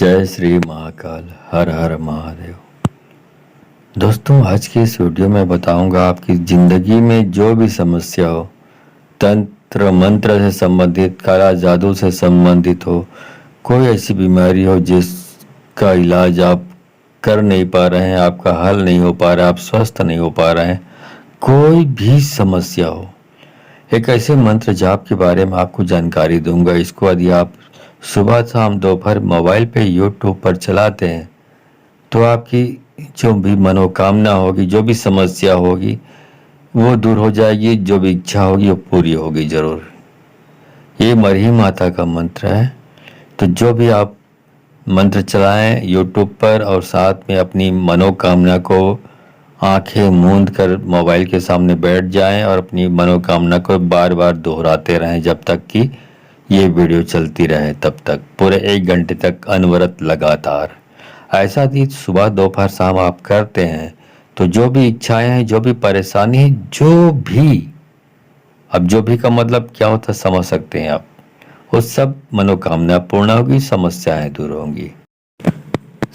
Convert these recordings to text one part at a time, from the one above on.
जय श्री महाकाल। हर हर महादेव। दोस्तों, आज की इस वीडियो में बताऊंगा आपकी ज़िंदगी में जो भी समस्या हो, तंत्र मंत्र से संबंधित, काला जादू से संबंधित हो, कोई ऐसी बीमारी हो जिसका इलाज आप कर नहीं पा रहे हैं, आपका हल नहीं हो पा रहा, आप स्वस्थ नहीं हो पा रहे हैं, कोई भी समस्या हो, एक ऐसे मंत्र जाप के बारे में आपको जानकारी दूंगा। इसको यदि आप सुबह शाम दोपहर मोबाइल पे यूट्यूब पर चलाते हैं तो आपकी जो भी मनोकामना होगी, जो भी समस्या होगी वो दूर हो जाएगी, जो भी इच्छा होगी वो पूरी होगी ज़रूर। ये मरही माता का मंत्र है। तो जो भी आप मंत्र चलाएं यूट्यूब पर और साथ में अपनी मनोकामना को आंखें मूंद कर मोबाइल के सामने बैठ जाएं और अपनी मनोकामना को बार बार दोहराते रहें जब तक कि ये वीडियो चलती रहे, तब तक पूरे 1 घंटे तक अनवरत लगातार। ऐसा ही सुबह दोपहर शाम आप करते हैं तो जो भी इच्छाएं हैं, जो भी परेशानी है, जो भी का मतलब क्या होता समझ सकते हैं आप, वो सब मनोकामना पूर्ण होगी, समस्याएं दूर होंगी।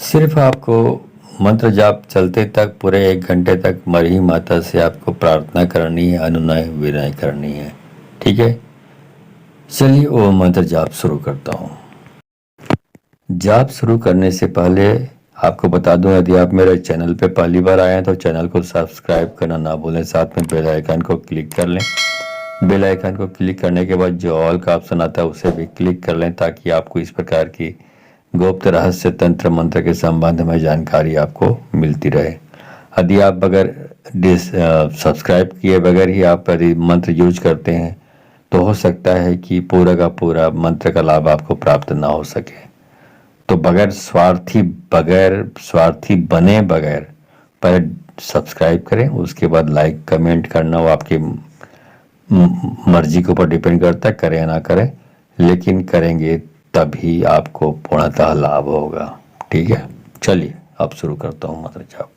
सिर्फ आपको मंत्र जाप चलते तक पूरे 1 घंटे तक मरही माता से आपको प्रार्थना करनी है, अनुनय विनय करनी है। ठीक है, चलिए वो मंत्र जाप शुरू करता हूँ। जाप शुरू करने से पहले आपको बता दूं, यदि आप मेरे चैनल पे पहली बार आए हैं तो चैनल को सब्सक्राइब करना ना भूलें, साथ में बेल आइकन को क्लिक कर लें। बेल आइकन को क्लिक करने के बाद जो ऑल का ऑप्शन आता है उसे भी क्लिक कर लें, ताकि आपको इस प्रकार की गुप्त रहस्य तंत्र मंत्र के संबंध में जानकारी आपको मिलती रहे। यदि आप बगैर सब्सक्राइब किए बगैर ही आप यदि मंत्र यूज करते हैं तो हो सकता है कि पूरा का पूरा मंत्र का लाभ आपको प्राप्त ना हो सके। तो बगैर स्वार्थी बने बगैर पहले सब्सक्राइब करें, उसके बाद लाइक कमेंट करना वो आपकी मर्जी के ऊपर डिपेंड करता है, करें या ना करें, लेकिन करेंगे तभी आपको पूर्णतः लाभ होगा। ठीक है, चलिए अब शुरू करता हूँ मंत्र जाप।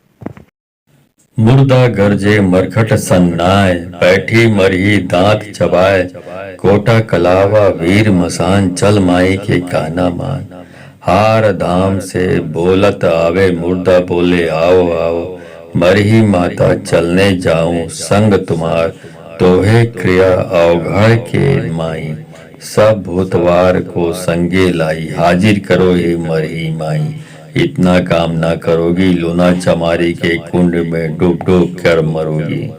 मुर्दा गरजे मरखट सन्नाए, बैठी मरही दांत चबाए, कोटा कलावा वीर मसान, चल माई के कहना मान। हार धाम से बोलत आवे, मुर्दा बोले आओ आओ, मरही माता चलने जाऊं संग तुम्हार, तोहे क्रिया अवघड़ के माई, सब भूतवार को संगे लाई, हाजिर करो हे मरही माई। इतना काम ना करोगी, लूना चमारी के कुंड में डूब डूब कर मरोगी।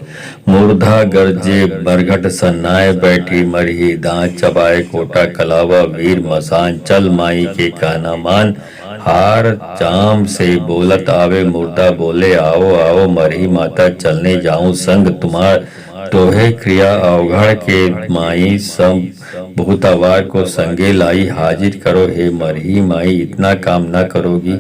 मुर्धा गरजे बरघट सन्नाए, बैठी मरही दांत चबाए, कोटा कलावा वीर मसान, चल माई के कहना मान। हार चाम से बोलत आवे, मुर्दा बोले आओ आओ, मरही माता चलने जाऊं संग तुम्हार, तोहे क्रिया अवघड़ के माई, सब भूतावार को संगे लाई, हाजिर करो हे मरही माई। इतना काम ना करोगी,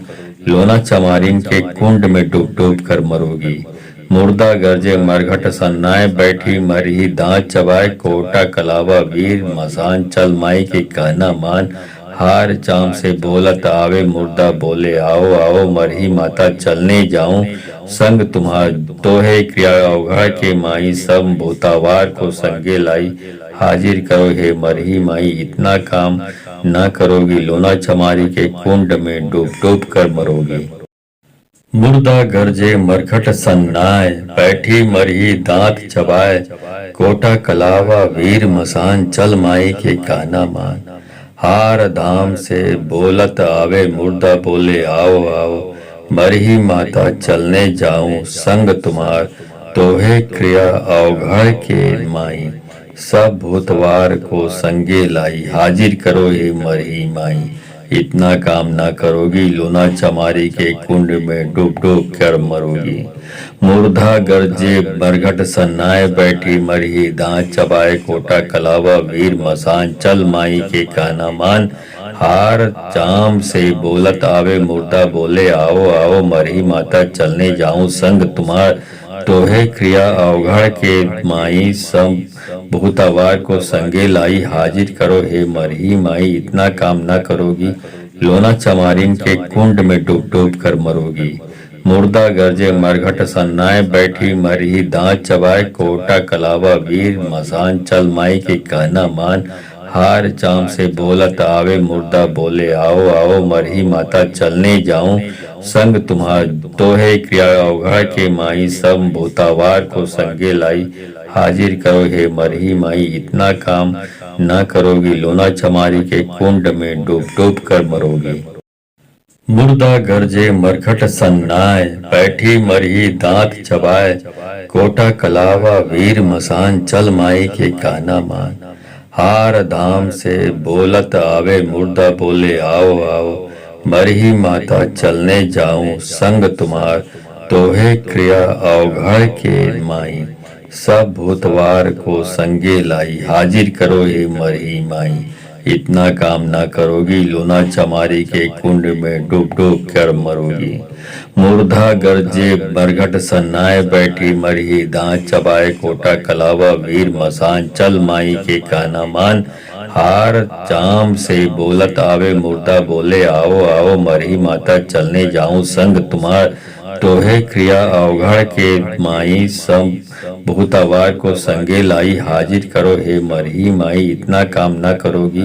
लोना चमारिन के कुंड में डूब डूब कर मरोगी। मुर्दा गरजे मरघट सन्नाए, बैठी मरही दांत चबाए, कोटा कलावा वीर मसान, चल माई के कहना मान। हार चाम से बोलत आवे, मुर्दा बोले आओ आओ, मरही माता चलने जाऊं संग तुम्हार, तोहे क्रिया अवघड़ के माई, सब भूतावार को संगे लाई, हाजिर करो हे मरही माई। इतना काम ना करोगी, लोना चमारी के कुंड में डूब डूब कर मरोगी। मुर्दा गरजे मरघट सन्नाए, बैठी मरही दांत चबाए, कोटा कलावा वीर मसान, चल माई के कहना मान। हार धाम से बोलत आवे, मुर्दा बोले आओ आओ, मरही माता चलने जाऊं संग तुम्हार, तोहे क्रिया अवघड़ के माई, सब भूतवार को संगे लाई, हाजिर करो हे मरही माई। इतना काम ना करोगी, लूना चमारी के कुंड में डूब डूब कर मरोगी। मुर्धा गरजे मरघट सन्नाए, बैठी मरही दांत चबाए, कोटा कलावा वीर मसान, चल माई के कहना मान। हार चाम से बोलत आवे, मुर्दा बोले आओ आओ, मरही माता चलने जाऊं संग तुम्हार, तोहे क्रिया अवघड़ के माई, सब भूतावार को संगे लाई, हाजिर करो हे मरही माई। इतना काम ना करोगी, लोना चमारिन के कुंड में डूब डूब कर मरोगी। मुर्दा गरजे मरघट सन्नाए, बैठी मरही दांत चबाए, कोटा कलावा वीर मसान, चल माई के कहना मान। हार चाम से बोलत आवे मुर्दा बोले आओ आओ मरही माता चलने जाऊं संग तुम्हार तोहे क्रिया अवघड़ के माई सब भूतावार को संगे लाई हाजिर करो हे मरही माई इतना काम न करोगी लोना चमारी के कुंड में डूब डूब कर मरोगी। मुर्दा गरजे मरघट सन्नाए बैठी मरही दांत चबाए कोटा कलावा वीर मसान चल माई के काना मान हार धाम से बोलत आवे मुर्दा बोले आओ आओ मरही माता चलने जाऊं संग तुम्हार तोहे क्रिया अवघड़ के माई सब भूतवार को संगे लाई हाजिर करो हे मरही माई इतना काम ना करोगी लोना चमारी के कुंड में डूब डूब कर मरोगी। मुर्धा गरजे मरघट सन्नाए बैठी मरही दांत चबाए कोटा कलावा वीर मसान चल माई के काना मान हार चाम से बोलत आवे मुर्दा बोले आओ आओ मरही माता चलने जाऊं संग तुम्हार तोहे क्रिया अवघड़ के माई सब भूतावार को संगे लाई हाजिर करो हे मरही माई इतना काम ना करोगी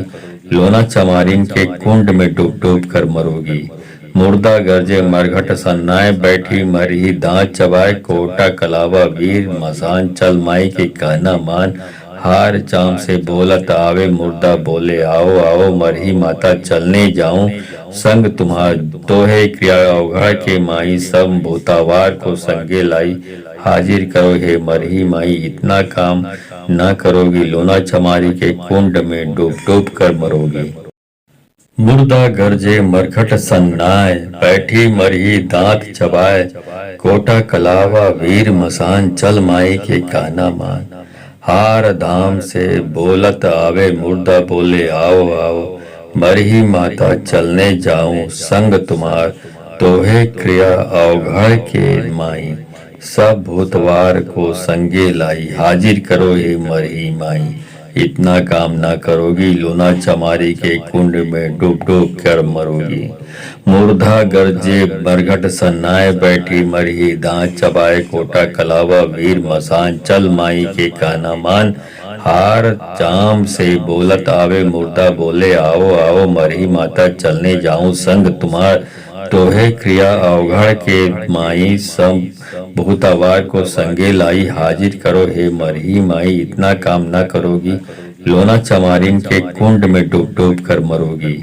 लोना चमारिन के कुंड में डूब डूब कर मरोगी। मुर्दा गरजे मरघट सन्नाए बैठी मरही दांत चबाए कोटा कलावा वीर मसान चल माई के कहना मान हार चाम से बोलत आवे मुर्दा बोले आओ आओ मरही माता चलने जाऊं संग तुम्हार तोहे क्रिया अवघड़ के माई सब भूतावार को संगे लाई हाजिर करो हे मरही माई इतना काम न करोगी लोना चमारी के कुंड में डूब डूब कर मरोगी। मुर्दा गरजे मरघट सन्नाए बैठी मरही दांत चबाए कोटा कलावा वीर मसान चल माई के कहना मान हार धाम से बोलत आवे मुर्दा बोले आओ आओ मरही माता चलने जाऊं संग तुम्हार तोहे क्रिया अवघड़ के माई सब भूतवार को संगे लाई हाजिर करो हे मरही माई इतना काम ना करोगी लोना चमारी के कुंड में डूब डूब कर मरोगी। मुर्धा गरजे मरघट सन्नाए बैठी मरही दांत चबाए कोटा कलावा वीर मसान चल माई के कहना मान हार चाम से बोलत आवे मुर्दा बोले आओ आओ मरही माता चलने जाऊं संग तुम्हार तोहे क्रिया अवघड़ के माई सब भूतावार को संगे लाई हाजिर करो हे मरही माई इतना काम ना करोगी लोना चमारिन के कुंड में डूब डूब कर मरोगी।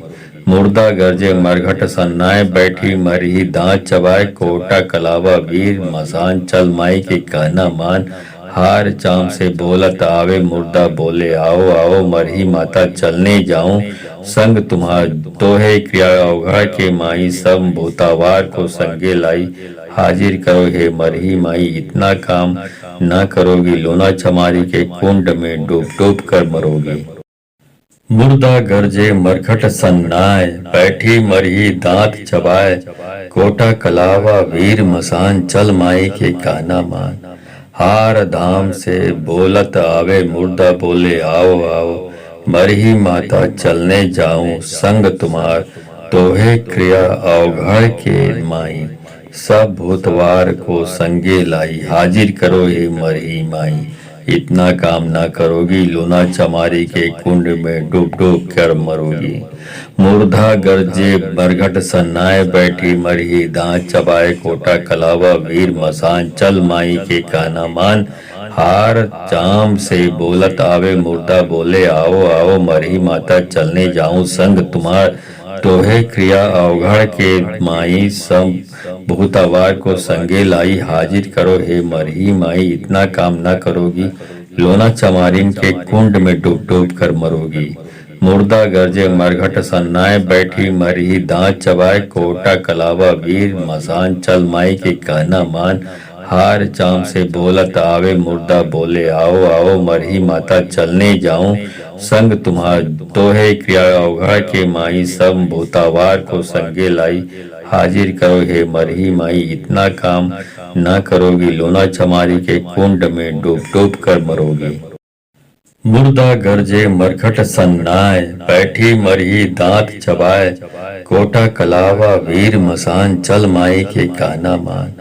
मुर्दा गरजे मरघट सन्नाए बैठी मरही दांत चबाए कोटा कलावा वीर मसान चल माई के कहना मान हार चाम से बोलत आवे मुर्दा बोले आओ आओ मरही माता चलने जाऊं संग तुम्हार तोहे क्रिया अवघड़ के माई सब भूतावार को संगे लाई हाजिर करो हे मरही माई इतना काम न करोगी लोना चमारी के कुंड में डूब डूब कर मरोगी। मुर्दा गरजे मरघट सन्नाए बैठी मरही दांत चबाए कोटा कलावा वीर मसान चल माई के कहना मान हार धाम से बोलत आवे मुर्दा बोले आओ आओ मरही माता चलने जाऊं संग तुम्हार तोहे क्रिया अवघड़ के माई सब भूतवार को संगे लाई हाजिर करो हे मरही माई इतना काम ना करोगी लोना चमारी के कुंड में डूब डूब कर मरोगी। मुर्धा गरजे मरघट सन्नाए बैठी मरही दांत चबाए कोटा कलावा वीर मसान चल माई के कहना मान हार चाम से बोलत आवे मुर्दा बोले आओ आओ मरही माता चलने जाऊं संग तुम्हार तोहे क्रिया अवघड़ के माई सब भूतावार को संगे लाई हाजिर करो हे मरही माई इतना काम ना करोगी लोना चमारिन के कुंड में डूब डूब कर मरोगी। मुर्दा गरजे मरघट सन्नाए बैठी मरही दांत चबाए कोटा कलावा वीर मसान चल माई के कहना मान हार चाम से बोलत आवे मुर्दा बोले आओ आओ मरही माता चलने जाऊं संग तुम्हार तोहे क्रिया अवघड़ के माई सब भूतावार को संगे लाई हाजिर करो हे मरही माई इतना काम न करोगी लोना चमारी के कुंड में डूब डूब कर मरोगी। मुर्दा गरजे मरघट सन्नाए बैठी मरही दांत चबाए कोटा कलावा वीर मसान चल माई के कहना मान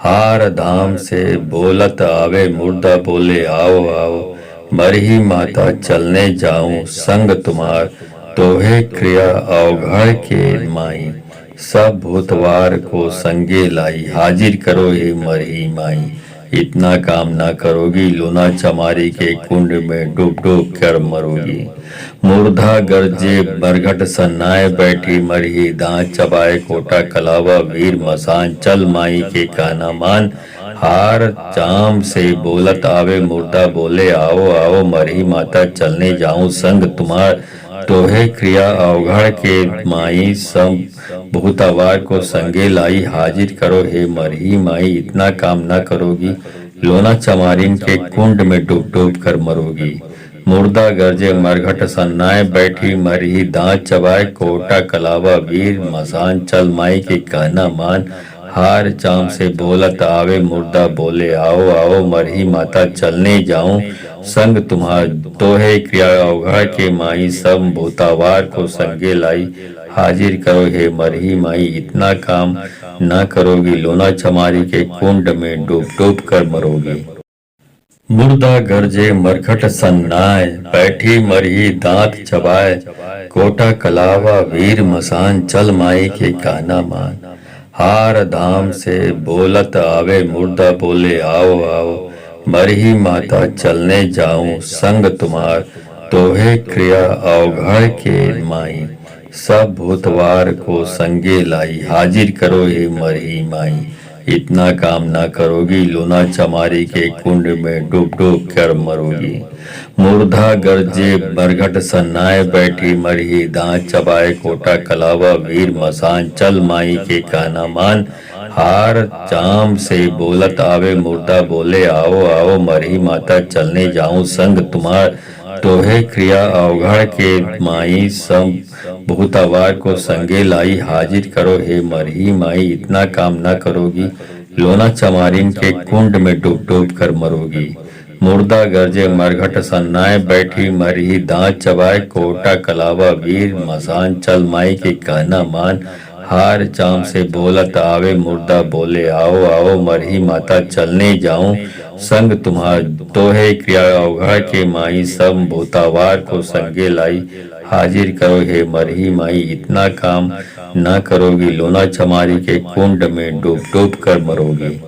हार धाम से बोलत आवे मुर्दा बोले आओ आओ मरही माता चलने जाऊं संग तुम्हार, तोहे क्रिया अवघड़ के माई, सब भूतवार को संगे लाई, हाजिर करो हे मरही माई। इतना काम ना करोगी, लोना चमारी के कुंड में डूब डूब कर मरोगी। मूर्धा गरजे बरघट सन्नाए बैठी मरही, दांत चबाए कोटा कलावा वीर मसान, चल माई के काना मान, हार चाम से बोलत आवे मुर्दा बोले आओ आओ, मरही माता चलने जाऊं संग तुम्हार, तोहे क्रिया अवघड़ के माई, सब भूतावार को संगे लाई, हाजिर करो हे मरही माई। इतना काम न करोगी, लोना चमारिन के कुंड में डूब डूब कर मरोगी। मुर्दा गरजे मरघट सन्नाए बैठी मरही, दांत चबाए कोटा कलावा वीर मसान, चल माई के कहना मान, हार चाम से बोलत आवे मुर्दा बोले आओ आओ, मरही माता चलने जाऊं संग तुम्हार, तोहे क्रिया अवघड़ के माई, सब भूतावार को संगे लाई, हाजिर करो हे मरही माई। इतना काम न करोगी, लोना चमारी के कुंड में डूब डूब कर मरोगी। मुर्दा गरजे मरघट सन्नाए बैठी मरही, दांत चबाए कोटा कलावा वीर मसान, चल माई के कहना मान, हार धाम से बोलत आवे मुर्दा बोले आओ आओ, मरही माता चलने जाऊं संग तुम्हार, तोहे क्रिया अवघड़ के माई, सब भूतवार को संगे लाई, हाजिर करो हे मरही माई। इतना काम ना करोगी, लोना चमारी के कुंड में डूब डूब कर मरोगी। मूर्धा गरजे बरघट सन्नाए बैठी मरही, दांत चबाए कोटा कलावा वीर मसान, चल माई के कहना मान, हार चाम से बोलत आवे मुर्दा बोले आओ आओ, मरही माता चलने जाऊं संग तुम्हार, तोहे क्रिया अवघड़ के माई, सब भूतावार को संगे लाई, हाजिर करो हे मरही माई। इतना काम न करोगी, लोना चमारिन के कुंड में डूब डूब कर मरोगी। मुर्दा गरजे मरघट सन्नाए बैठी मरही, दांत चबाए कोटा कलावा वीर मसान, चल माई के कहना मान, हार चाम से बोलत आवे मुर्दा बोले आओ आओ, मरही माता चलने जाऊं संग तुम्हार, तोहे क्रिया अवघड़ के माई, सब भूतावार को संगे लाई, हाजिर करो हे मरही माई। इतना काम न करोगी, लोना चमारी के कुंड में डूब डूब कर मरोगी।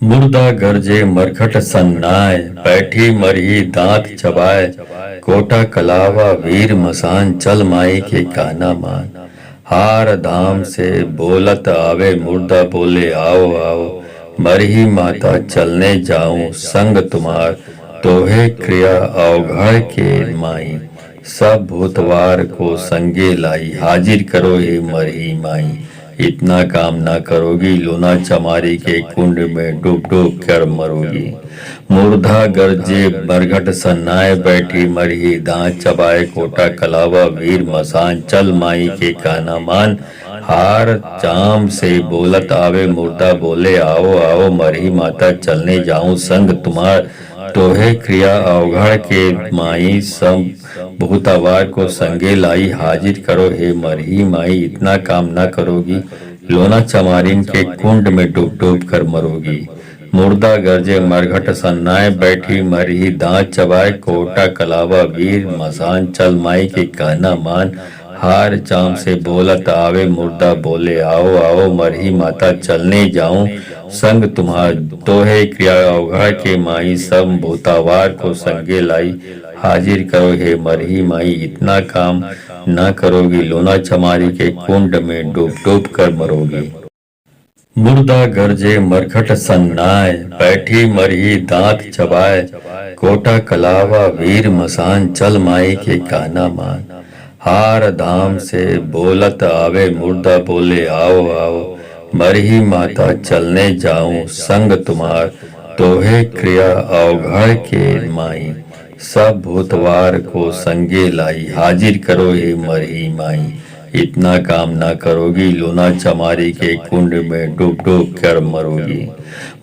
मुर्दा गरजे मरघट सन्नाए बैठी मरही, दांत चबाए कोटा कलावा वीर मसान, चल माई के कहना मान, हार धाम से बोलत आवे मुर्दा बोले आओ आओ, मरही माता चलने जाऊं संग तुम्हार, तोहे क्रिया अवघड़ के माई, सब भूतवार को संगे लाई, हाजिर करो हे मरही माई। इतना काम ना करोगी, लोना चमारी के कुंड में डूब डूब कर मरोगी। मूर्धा गरजे बरघट सन्नाए बैठी मरही, दांत चबाए कोटा कलावा वीर मसान, चल माई के कहना मान, हार चाम से बोलत आवे मुर्दा बोले आओ आओ, मरही माता चलने जाऊं संग तुम्हार, तोहे क्रिया अवघड़ के माई, सब भूतावार को संगे लाई, हाजिर करो हे मरही माई। इतना काम न करोगी, लोना चमारिन के कुंड में डूब डूब कर मरोगी। मुर्दा गरजे मरघट सन्नाए बैठी मरही, दांत चबाए कोटा कलावा वीर मसान, चल माई के कहना मान, हार चाम से बोलत आवे मुर्दा बोले आओ आओ, मरही माता चलने जाऊं संग तुम्हार, तोहे क्रिया अवघड़ के माई, सब भूतावार को संगे लाई, हाजिर करो हे मरही माई। इतना काम न करोगी, लोना चमारी के कुंड में डूब डूब कर मरोगी। मुर्दा गरजे मरघट सन्नाए बैठी मरही, दांत चबाए कोटा कलावा वीर मसान, चल माई के कहना मान, हार धाम से बोलत आवे मुर्दा बोले आओ आओ, मरही माता चलने जाऊं संग तुम्हार, तोहे क्रिया अवघड़ के माई, सब भूतवार को संगे लाई, हाजिर करो हे मरही माई। इतना काम ना करोगी, लोना चमारी के कुंड में डूब डूब कर मरोगी।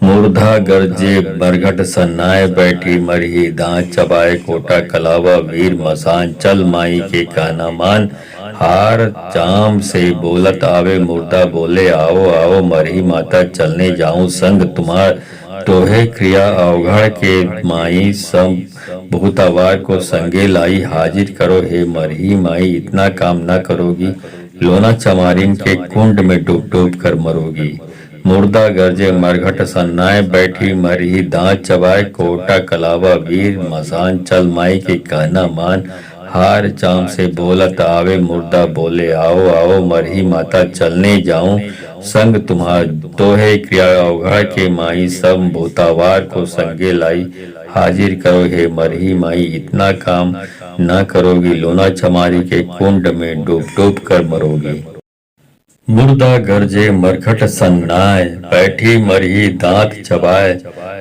मूर्धा गरजे बरघट सन्नाए बैठी मरही, दांत चबाए कोटा कलावा वीर मसान, चल माई के कहना मान, हार चाम से बोलत आवे मुर्दा बोले आओ आओ, मरही माता चलने जाऊं संग तुम्हार, तोहे क्रिया अवघड़ के माई, सब भूतावार को संगे लाई, हाजिर करो हे मरही माई, इतना काम ना करोगी, लोना चमारिन के कुंड में डूब डूब कर मरोगी। मुर्दा गरजे मरघट सन्नाए, बैठी मरही दांत चबाए, कोटा कलावा वीर मसान, चल माई के कहना मान। हार चाम से बोलत आवे, मुर्दा बोले आओ आओ, मरही माता चलने जाऊं संग तुम्हार। दोहे क्रिया अवघड़ के माई, सब भूतावार को संगे लाई, हाजिर करो हे मरही माई, इतना काम ना करोगी, लोना चमारी के कुंड में डूब डूब कर मरोगी। मुर्दा गरजे मरघट सन्नाए, बैठी मरही दांत चबाए,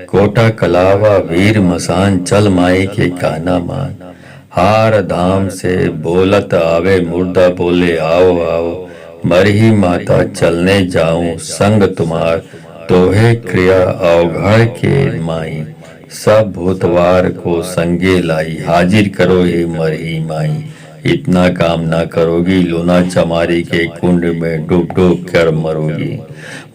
कोटा कलावा वीर मसान, चल माई के कहना मान। हार धाम से बोलत आवे, मुर्दा बोले आओ आओ, मरही माता चलने जाऊं संग तुम्हार। दोहे क्रिया अवघड़ के माई, सब भूतवार को संगे लाई, हाजिर करो हे मरही माई, इतना काम ना करोगी, लोना चमारी के कुंड में डूब डूब कर मरोगी।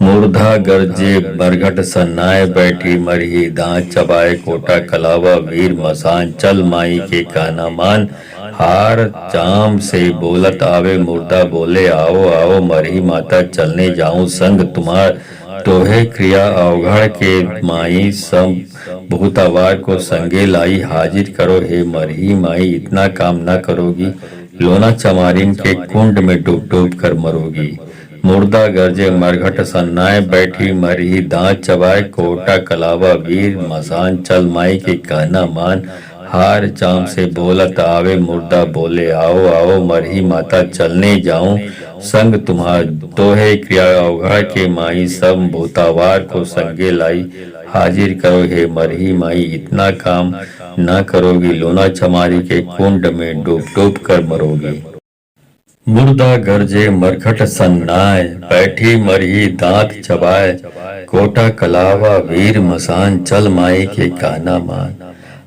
मुर्दा गरजे बरघट सन्नाए, बैठी मरही दांत चबाए, कोटा कलावा वीर मसान, चल माई के कहना मान। हार चाम से बोलत आवे, मुर्दा बोले आओ आओ, मरही माता चलने जाऊं संग तुम्हार। दोहे क्रिया अवघड़ के माई, सब भूतावार को संगे लाई, हाजिर करो हे मरही माई, इतना काम ना करोगी, लोना चमारिन के कुंड में डूब डूब कर मरोगी। मुर्दा गरजे मरघट सन्नाए, बैठी मरही दांत चबाए, कोटा कलावा वीर मसान, चल माई के कहना मान। हार चाम से बोलत आवे, मुर्दा बोले आओ आओ, मरही माता चलने जाऊं संग तुम्हार। दोहे क्रिया अवघड़ के माई, सब भूतावार को संगे लाई, हाजिर करो हे मरही माई, इतना काम ना करोगी, लोना चमारी के कुंड में डूब डूब कर मरोगी। मुर्दा गरजे मरघट सन्नाए, बैठी मरही दांत चबाए, कोटा कलावा वीर मसान, चल माई के कहना मान।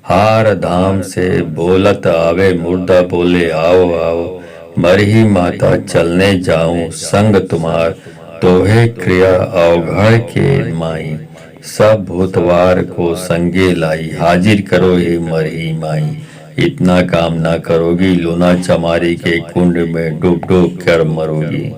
हार धाम से बोलत आवे, मुर्दा बोले आओ आओ, मरही माता चलने जाऊं संग तुम्हार। दोहे क्रिया अवघड़ के माई, सब भूतवार को संगे लाई, हाजिर करो हे मरही माई, इतना काम ना करोगी, लोना चमारी के कुंड में डूब डूब कर मरोगी।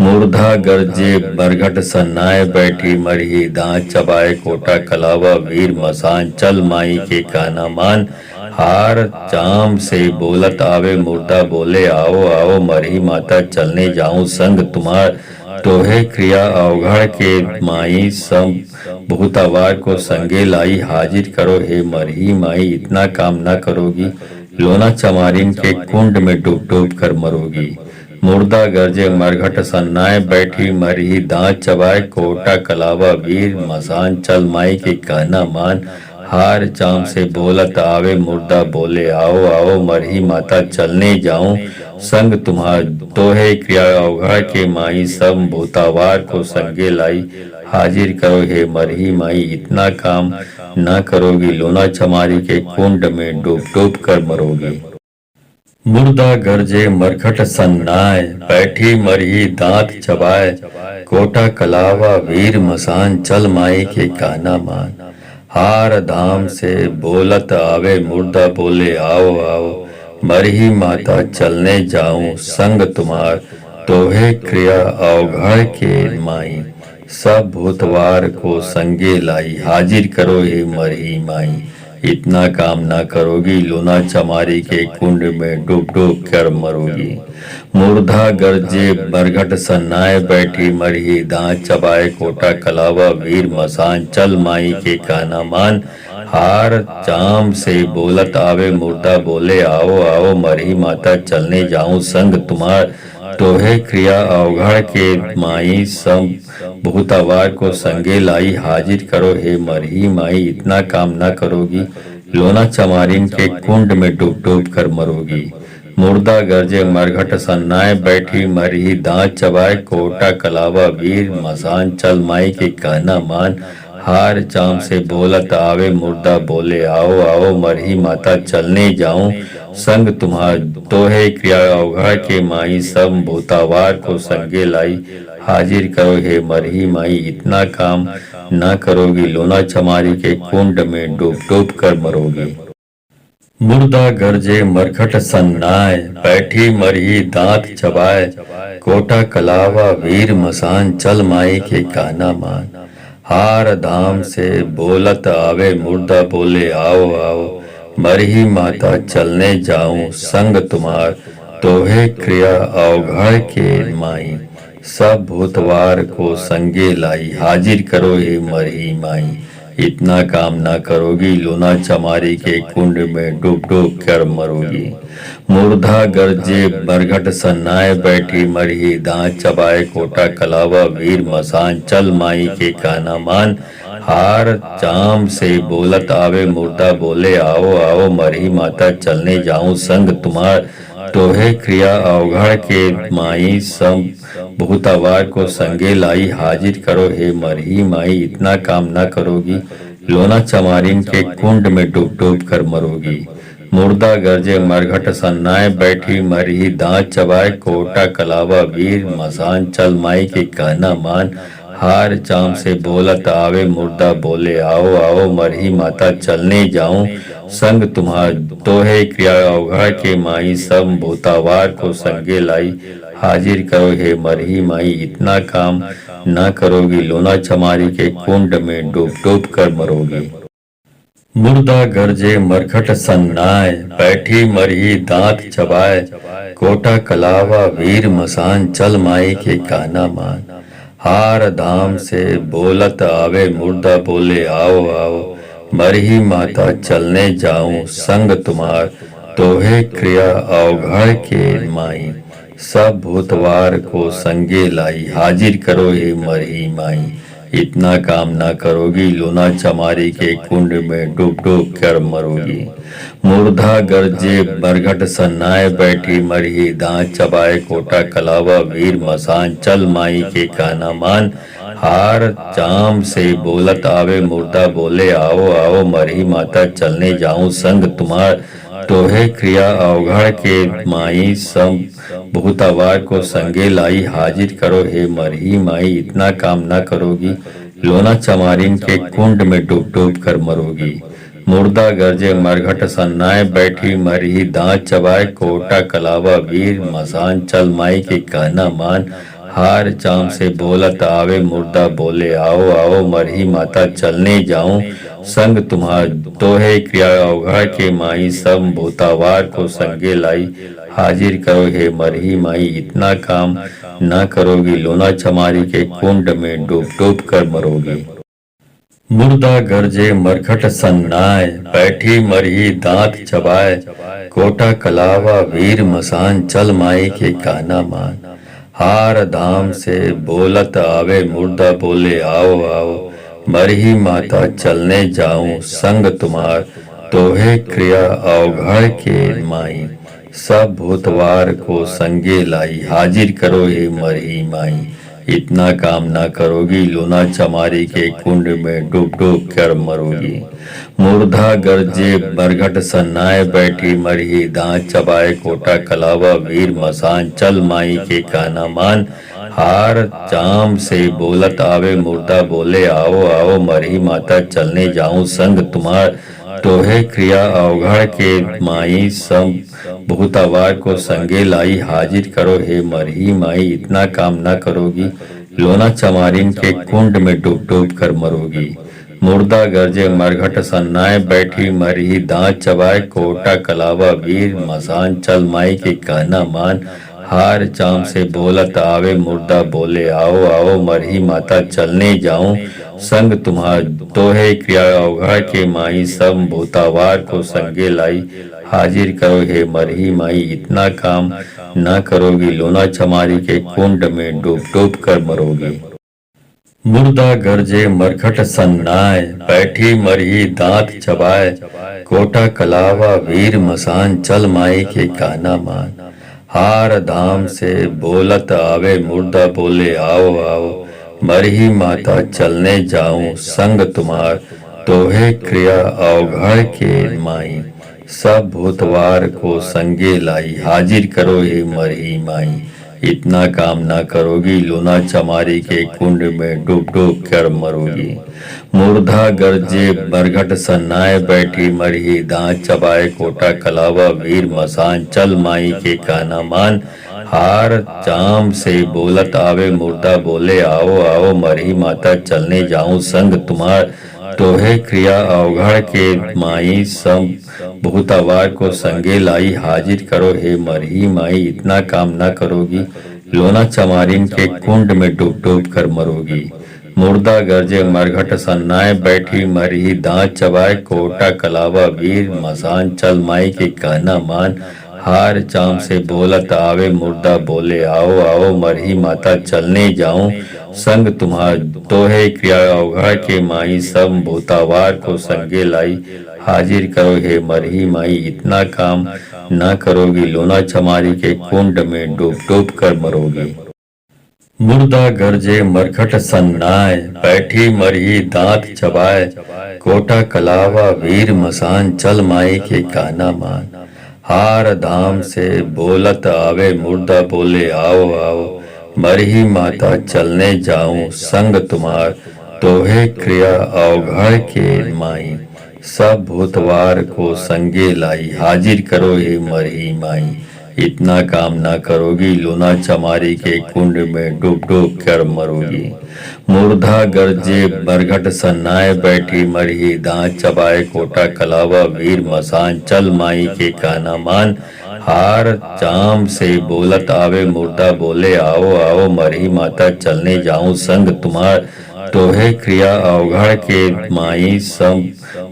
मुर्दा गरजे बरघट सन्नाए, बैठी मरही दांत चबाए, कोटा कलावा वीर मसान, चल माई के कहना मान। हार चाम से बोलत आवे, मुर्दा बोले आओ आओ, मरही माता चलने जाऊं संग तुम्हार। दोहे क्रिया अवघड़ के माई, सब भूतावार को संगे लाई, हाजिर करो हे मरही माई, इतना काम ना करोगी, लोना चमारिन के कुंड में डूब डूब कर मरोगी। मुर्दा गरजे मरघट सन्नाए, बैठी मरही दांत चबाए, कोटा कलावा वीर मसान, चल माई के कहना मान। हार चाम से बोलत आवे, मुर्दा बोले आओ आओ, मरही माता चलने जाऊं संग तुम्हार। दोहे क्रिया अवघड़ के माई, सब भूतावार को संगे लाई, हाजिर करो हे मरही माई, इतना काम ना करोगी, लोना चमारी के कुंड में डूब डूब कर मरोगी। मुर्दा गरजे मरघट सन्नाए, बैठी मरही दांत चबाए, कोटा कलावा वीर मसान, चल माई के कहना मान। हार धाम से बोलत आवे, मुर्दा बोले आओ आओ, मरही माता चलने जाऊं संग तुम्हार। दोहे क्रिया अवघड़ के माई, सब भूतवार को संगे लाई, हाजिर करो हे मरही माई, इतना काम ना करोगी, लोना चमारी के कुंड में डूब डूब कर मरोगी। मुर्दा गरजे बरघट सन्नाए, बैठी मरही दांत चबाए, कोटा कलावा वीर मसान, चल माई के कहना मान। हार चाम से बोलत आवे, मुर्दा बोले आओ आओ, मरही माता चलने जाऊं संग तुम्हार। दोहे क्रिया अवघड़ के माई, सब भूतावार को संगे लाई, हाजिर करो हे मरही माई, इतना काम ना करोगी, लोना चमारिन के कुंड में डूब डूब कर मरोगी। मुर्दा गरजे मरघट सन्नाए, बैठी मरही दांत चबाए, कोटा कलावा वीर मसान, चल माई के कहना मान। हार चाम से बोलत आवे, मुर्दा बोले आओ आओ, मरही माता चलने जाऊं संग तुम्हार। दोहे क्रिया अवघड़ के माई, सब भूतावार को संगे लाई, हाजिर करो हे मरही माई, इतना काम ना करोगी, लोना चमारी के कुंड में डूब डूब कर मरोगी। मुर्दा गरजे मरघट सन्नाए, बैठी मरही दांत चबाए, कोटा कलावा वीर मसान, चल माई के कहना मान। हार धाम से बोलत आवे, मुर्दा बोले आओ आओ, मरही माता चलने जाऊं संग तुम्हार, तोहे क्रिया अवघड़ के माई, सब भूतवार को संगे लाई, हाजिर करो हे मरही माई। इतना काम ना करोगी, लोना चमारी के कुंड में डूब डूब कर मरोगी। मुर्धा गरजे बरघट सन्नाए, बैठी मरही दांत चबाए, कोटा कलावा वीर मसान, चल माई के कहना मान। हार चाम से बोलत आवे, मुर्दा बोले आओ आओ, मरही माता चलने जाऊं संग तुम्हार, तोहे क्रिया अवघड़ के माई, सब भूतावार को संगे लाई, हाजिर करो हे मरही माई। इतना काम ना करोगी, लोना चमारिन के कुंड में डूब डूब कर मरोगी। मुर्दा गरजे मरघट सन्नाए, बैठी मरही दांत चबाए, कोटा कलावा वीर मसान, चल माई के कहना मान। हार चाम से बोलत आवे, मुर्दा बोले आओ आओ, मरही माता चलने जाऊं संग तुम्हार, तोहे क्रिया अवघड़ के माई, सब भूतावार को संगे लाई, हाजिर करो हे मरही माई। इतना काम ना करोगी, लोना चमारी के कुंड में डूब डूब कर मरोगी। मुर्दा गरजे मरघट सन्नाए, बैठी मरही दांत चबाए, कोटा कलावा वीर मसान, चल माई के कहना मान। हार धाम से बोलत आवे, मुर्दा बोले आओ आओ, मरही माता चलने जाऊं संग तुम्हार, तोहे क्रिया अवघड़ के माई, सब भूतवार को संगे लाई, हाजिर करो हे मरही माई। इतना काम ना करोगी, लोना चमारी के कुंड में डूब डूब कर मरोगी। मुर्धा गरजे बरघट सन्नाए, बैठी मरही दांत चबाए, कोटा कलावा वीर मसान, चल माई के कहना मान। हार चाम से बोलत आवे, मुर्दा बोले आओ आओ, मरही माता चलने जाऊं संग तुम्हार, तोहे क्रिया अवघड़ के माई, सब भूतावार को संगे लाई, हाजिर करो हे मरही माई। इतना काम ना करोगी, लोना चमारिन के कुंड में डूब डूब कर मरोगी। मुर्दा गरजे मरघट सन्नाए, बैठी मरही दांत चबाए, कोटा कलावा वीर मसान, चल माई के कहना मान। हार चाम से बोलत आवे, मुर्दा बोले आओ आओ, मरही माता चलने जाऊं संग तुम्हार, तोहे क्रिया अवघड़ के माई, सब भूतावार को संगे लाई, हाजिर करो हे मरही माई। इतना काम ना करोगी, लोना चमारी के कुंड में डूब डूब कर मरोगी। मुर्दा गरजे मरघट सन्नाए, बैठी मरही दांत चबाए, कोटा कलावा वीर मसान, चल माई के कहना मान। हार धाम से बोलत आवे, मुर्दा बोले आओ आओ, मरही माता चलने जाऊं संग तुम्हार, तोहे क्रिया अवघड़ के माई, सब भूतवार को संगे लाई, हाजिर करो हे मरही माई। इतना काम ना करोगी, लोना चमारी के कुंड में डूब डूब कर मरोगी। मुर्धा गरजे बरघट सन्नाए, बैठी मरही दांत चबाए, कोटा कलावा वीर मसान, चल माई के कहना मान। हार चाम से बोलत आवे, मुर्दा बोले आओ आओ, मरही माता चलने जाऊं संग तुम्हार, तोहे क्रिया अवघड़ के माई, सब भूतावार को संगे लाई, हाजिर करो हे मरही माई। इतना काम ना करोगी, लोना चमारिन के कुंड में डूब डूब कर मरोगी। मुर्दा गरजे मरघट सन्नाए, बैठी मरही दांत चबाए, कोटा कलावा वीर मसान, चल माई के कहना मान। हार चाम से बोलत आवे, मुर्दा बोले आओ आओ, मरही माता चलने जाऊं संग तुम्हार, तोहे क्रिया अवघड़ के माई, सब भूतावार को संगे लाई, हाजिर करो हे मरही माई। इतना काम ना करोगी, लोना चमारी के कुंड में डूब डूब कर मरोगी। मुर्दा गरजे मरघट सन्नाए, बैठी मरही दांत चबाए, कोटा कलावा वीर मसान, चल माई के कहना मान। हार धाम से बोलत आवे, मुर्दा बोले आओ आओ, मरही माता चलने जाऊं संग तुम्हार, तोहे क्रिया अवघड़ के माई, सब भूतवार को संगे लाई, हाजिर करो हे मरही माई। इतना काम ना करोगी, लोना चमारी के कुंड में डूब डूब कर मरोगी। मूर्धा गरजे बरघट सन्नाए बैठी मरही, दांत चबाए कोटा कलावा वीर मसान, चल माई के काना मान। हार चाम से बोलत आवे मुर्दा बोले आओ आओ, मरही माता चलने जाऊं संग तुम्हार। तोहे क्रिया अवघड़ के माई, सब भूतावार को संगे लाई, हाजिर करो हे मरही माई, इतना काम ना करोगी, लोना चमारिन के कुंड में डूब डूब कर मरोगी। मुर्दा गरजे मरघट सन्नाए बैठी मरही, दांत चबाए कोटा कलावा वीर मसान, चल माई के कहना मान। हार चाम से बोलत आवे मुर्दा बोले आओ आओ, मरही माता चलने जाऊं संग तुम्हार। तोहे क्रिया अवघड़ के माई, सब भूतावार को संगे लाई, हाजिर करो हे मरही माई, इतना काम ना करोगी, लोना चमारी के कुंड में डूब डूब कर मरोगी। मुर्दा गरजे मरघट सन्नाए बैठी मरही, दांत चबाए कोटा कलावा वीर मसान, चल माई के कहना मान। हार धाम से बोलत आवे मुर्दा बोले आओ आओ, मरही माता चलने जाऊं संग तुम्हार। तोहे क्रिया अवघड़ के माई, सब भूतवार को संगे लाई, हाजिर करो हे मरही माई, इतना काम ना करोगी, लोना चमारी के कुंड में डूब डूब कर मरोगी। मूर्धा गरजे बरघट सन्नाए बैठी मरही, दांत चबाए कोटा कलावा वीर मसान, चल माई के कहना मान। हार चाम से बोलत आवे मुर्दा बोले आओ आओ, मरही माता चलने जाऊं संग तुम्हार। तोहे क्रिया अवघड़ के माई, सब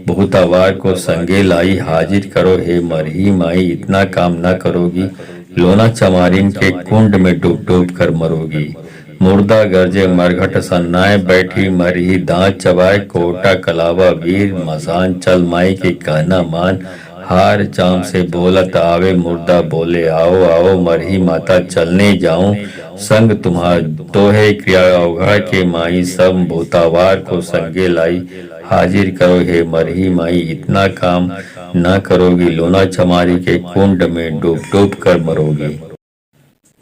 भूतावार को संगे लाई, हाजिर करो हे मरही माई, इतना काम ना करोगी, लोना चमारिन के कुंड में डूब डूब कर मरोगी। मुर्दा गरजे मरघट सन्नाए बैठी मरही, दांत चबाए कोटा कलावा वीर मसान, चल माई के कहना मान। हार चाम से बोलत आवे मुर्दा बोले आओ आओ, मरही माता चलने जाऊं संग तुम्हार। तोहे क्रिया अवघड़ के माई, सब भूतावार को संगे लाई, हाजिर करो हे मरही माई, इतना काम ना करोगी, लोना चमारी के कुंड में डूब डूब कर मरोगी।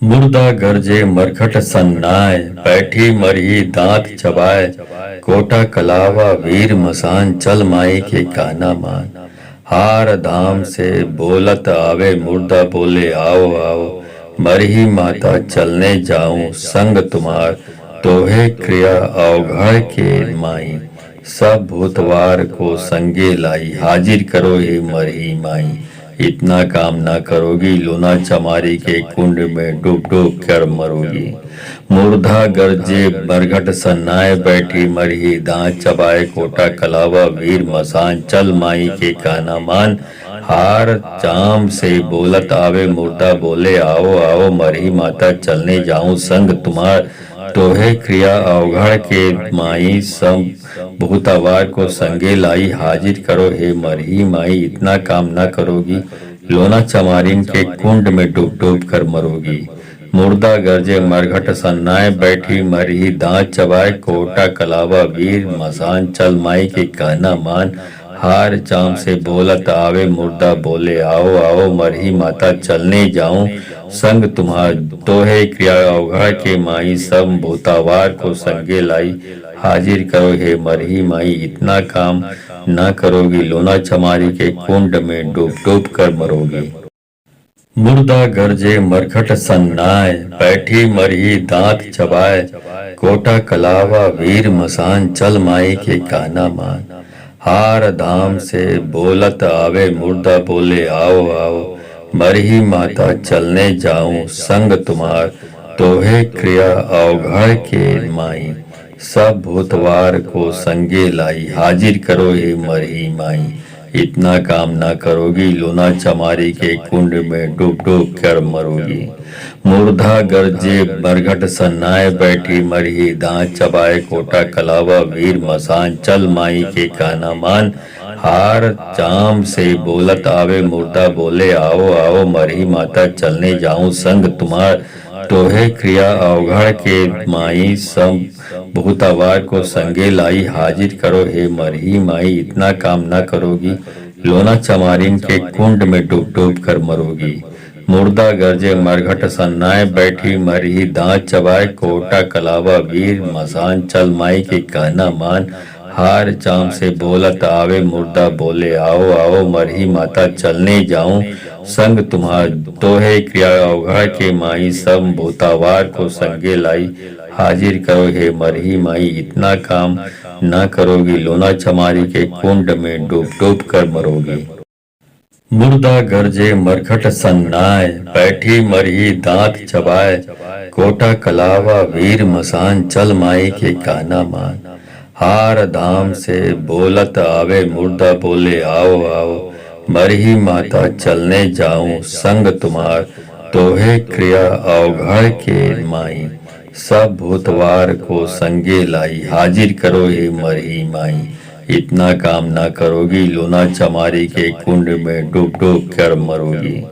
मुर्दा गरजे मरघट सन्नाए बैठी मरही, दांत चबाए कोटा कलावा वीर मसान, चल माई के कहना मान। हार धाम से बोलत आवे मुर्दा बोले आओ आओ, मरही माता चलने जाऊं संग तुम्हार। तोहे क्रिया अवघड़ के माई, सब भूतवार को संगे लाई, हाजिर करो हे मरही माई, इतना काम ना करोगी, लोना चमारी के कुंड में डूब डूब कर मरोगी। मूर्धा गरजे बरघट सन्नाए बैठी मरही, दांत चबाए कोटा कलावा वीर मसान, चल माई के कहना मान। हार चाम से बोलत आवे मुर्दा बोले आओ आओ, मरही माता चलने जाऊं संग तुम्हार। तोहे क्रिया अवघड़ के माई, सब भूतावार को संगे लाई, हाजिर करो हे मरही माई, इतना काम ना करोगी, लोना चमारिन के कुंड में डूब डूब कर मरोगी। मुर्दा गरजे मरघट सन्नाए बैठी मरही, दांत चबाए कोटा कलावा वीर मसान, चल माई के कहना मान। हार चाम से बोलत आवे मुर्दा बोले आओ आओ, मरही माता चलने जाऊं संग तुम्हार। तोहे क्रिया अवघड़ के माई, सब भूतावार को संगे लाई, हाजिर करो हे मरही माई, इतना काम ना करोगी, लोना चमारी के कुंड में डूब डूब कर मरोगी। मुर्दा गरजे मरघट सन्नाए बैठी मरही, दांत चबाए कोटा कलावा वीर मसान, चल माई के कहना मान। हार धाम से बोलत आवे मुर्दा बोले आओ आओ, मरही माता चलने जाऊं संग तुम्हार। तोहे क्रिया अवघड़ के माई, सब भूतवार को संगे लाई, हाजिर करो हे मरही माई, इतना काम ना करोगी, लोना चमारी के कुंड में डूब डूब कर मरोगी। मूर्धा गरजे बरघट सन्नाए बैठी मरही, दांत चबाए कोटा कलावा वीर मसान, चल माई के कहना मान। हार चाम से बोलत आवे मुर्दा बोले आओ आओ, मरही माता चलने जाऊं संग तुम्हार। तोहे क्रिया अवघड़ के माई, सब भूतावार को संगे लाई, हाजिर करो हे मरही माई, इतना काम ना करोगी, लोना चमारिन के कुंड में डूब डूब कर मरोगी। मुर्दा गरजे मरघट सन्नाए, बैठी मरही दांत चबाए, कोटा कलावा वीर मसान चल माई के कहना मान। हार चाम से बोलत आवे, मुर्दा बोले आओ आओ, मरही माता चलने जाऊं संग तुम्हार। दोहे क्रिया अवघड़ के माई, सब भूतावार को संगे लाई। हाजिर करो हे मरही माई, इतना काम न करोगी, लोना चमारी के कुंड में डूब डूब कर मरोगी। मुर्दा गरजे मरघट सन्नाए, बैठी मरही दांत चबाए, कोटा कलावा वीर मसान चल माई के कहना मान। हार धाम से बोलत आवे, मुर्दा बोले आओ आओ, मरही माता चलने जाऊं संग तुम्हार। दोहे क्रिया अवघड़ के माई, सब भूतवार को संगे लाई। हाजिर करो हे मरही माई, इतना काम ना करोगी, लोना चमारी के कुंड में डूब डूब कर मरोगी।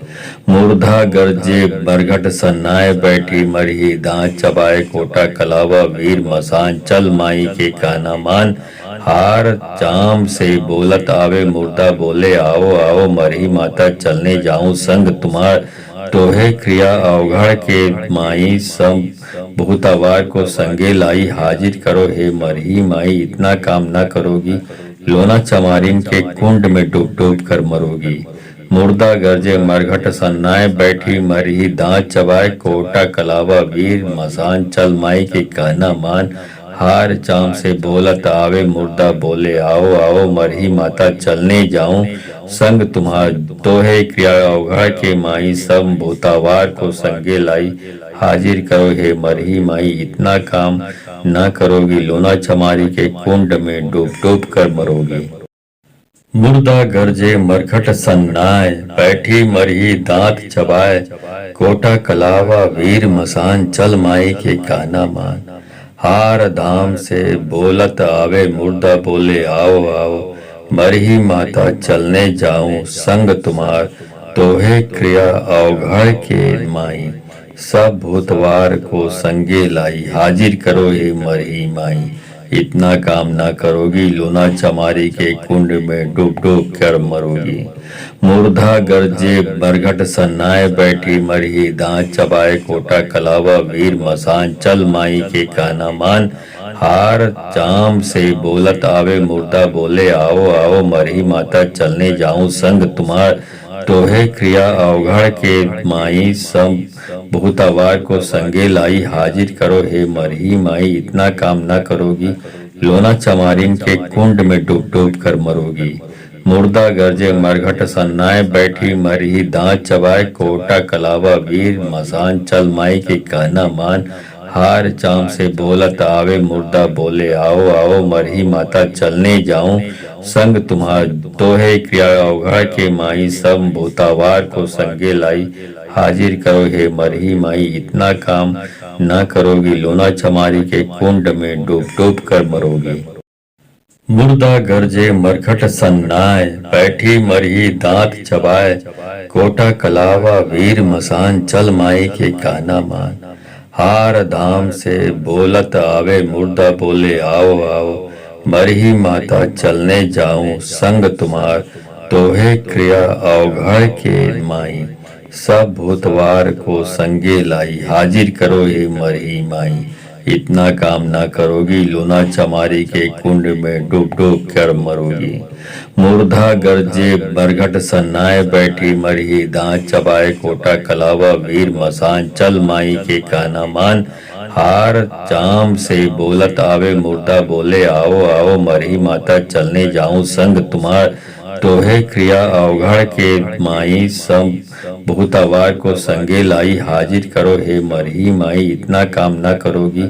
मुर्दा गरजे मरघट सन्नाए, बैठी मरही दांत चबाए, कोटा कलावा वीर मसान चल माई के कहना मान। हार चाम से बोलत आवे, मुर्दा बोले आओ आओ, मरही माता चलने जाऊं संग तुम्हार। दोहे क्रिया अवघड़ के माई, सब भूतावार को संगे लाई। हाजिर करो हे मरही माई, इतना काम न करोगी, लोना चमारिन के कुंड में डूब डूब कर मरोगी। मुर्दा गरजे मरघट सन्नाए, बैठी मरही दांत चबाए, कोटा कलावा वीर मसान चल माई के कहना मान। हार चाम से बोलत आवे, मुर्दा बोले आओ आओ, मरही माता चलने जाऊं संग तुम्हार। दोहे क्रिया अवघड़ के माई, सब भूतावार को संगे लाई। हाजिर करो हे मरही माई, इतना काम न करोगी, लोना चमारी के कुंड में डूब डूब कर मरोगी। मुर्दा गरजे मरघट सन्नाए, बैठी मरही दांत चबाए, कोटा कलावा वीर मसान चल माई के कहना मान। हार धाम से बोलत आवे, मुर्दा बोले आओ आओ, मरही माता चलने जाऊं संग तुम्हार। दोहे क्रिया अवघड़ के माई, सब भूतवार को संगे लाई। हाजिर करो हे मरही माई, इतना काम ना करोगी, लोना चमारी के कुंड में डूब डूब कर मरोगी। मुर्दा गरजे मरघट सन्नाए, बैठी मरही दांत चबाए, कोटा कलावा वीर मसान चल माई के कहना मान। हार चाम से बोलत आवे, मुर्दा बोले आओ आओ, मरही माता चलने जाऊं संग तुम्हार। दोहे क्रिया अवघड़ के माई, सब भूतावार को संगे लाई। हाजिर करो हे मरही माई, इतना काम न करोगी, लोना चमारिन के कुंड में डूब डूब कर मरोगी। मुर्दा गरजे मरघट सन्नाए, बैठी मरही दांत चबाए, कोटा कलावा वीर मसान चल माई के कहना मान। हार चाम से बोलत आवे, मुर्दा बोले आओ आओ, मरही माता चलने जाऊं संग तुम्हार। दोहे क्रिया अवघड़ के माई, सब भूतावार को संगे लाई। हाजिर करो हे मरही माई, इतना काम न करोगी, लोना चमारी के कुंड में डूब डूब कर मरोगी। मुर्दा गरजे मरघट सन्नाए, बैठी मरही दांत चबाए, कोटा कलावा वीर मसान चल माई के कहना मान। हार धाम से बोलत आवे, मुर्दा बोले आओ आओ, मरही माता चलने जाऊं संग तुम्हार। दोहे क्रिया अवघड़ के माई, सब भूतवार को संगे लाई। हाजिर करो हे मरही माई, इतना काम ना करोगी, लोना चमारी के कुंड में डूब डूब कर मरोगी। मुर्दा गरजे मरघट सन्नाए, बैठी मरही दांत चबाए, कोटा कलावा वीर मसान चल माई के कहना मान। हार चाम से बोलत आवे, मुर्दा बोले आओ आओ, मरही माता चलने जाऊं संग तुम्हार। दोहे क्रिया अवघड़ के माई, सब भूतावार को संगे लाई। हाजिर करो हे मरही माई, इतना काम न करोगी,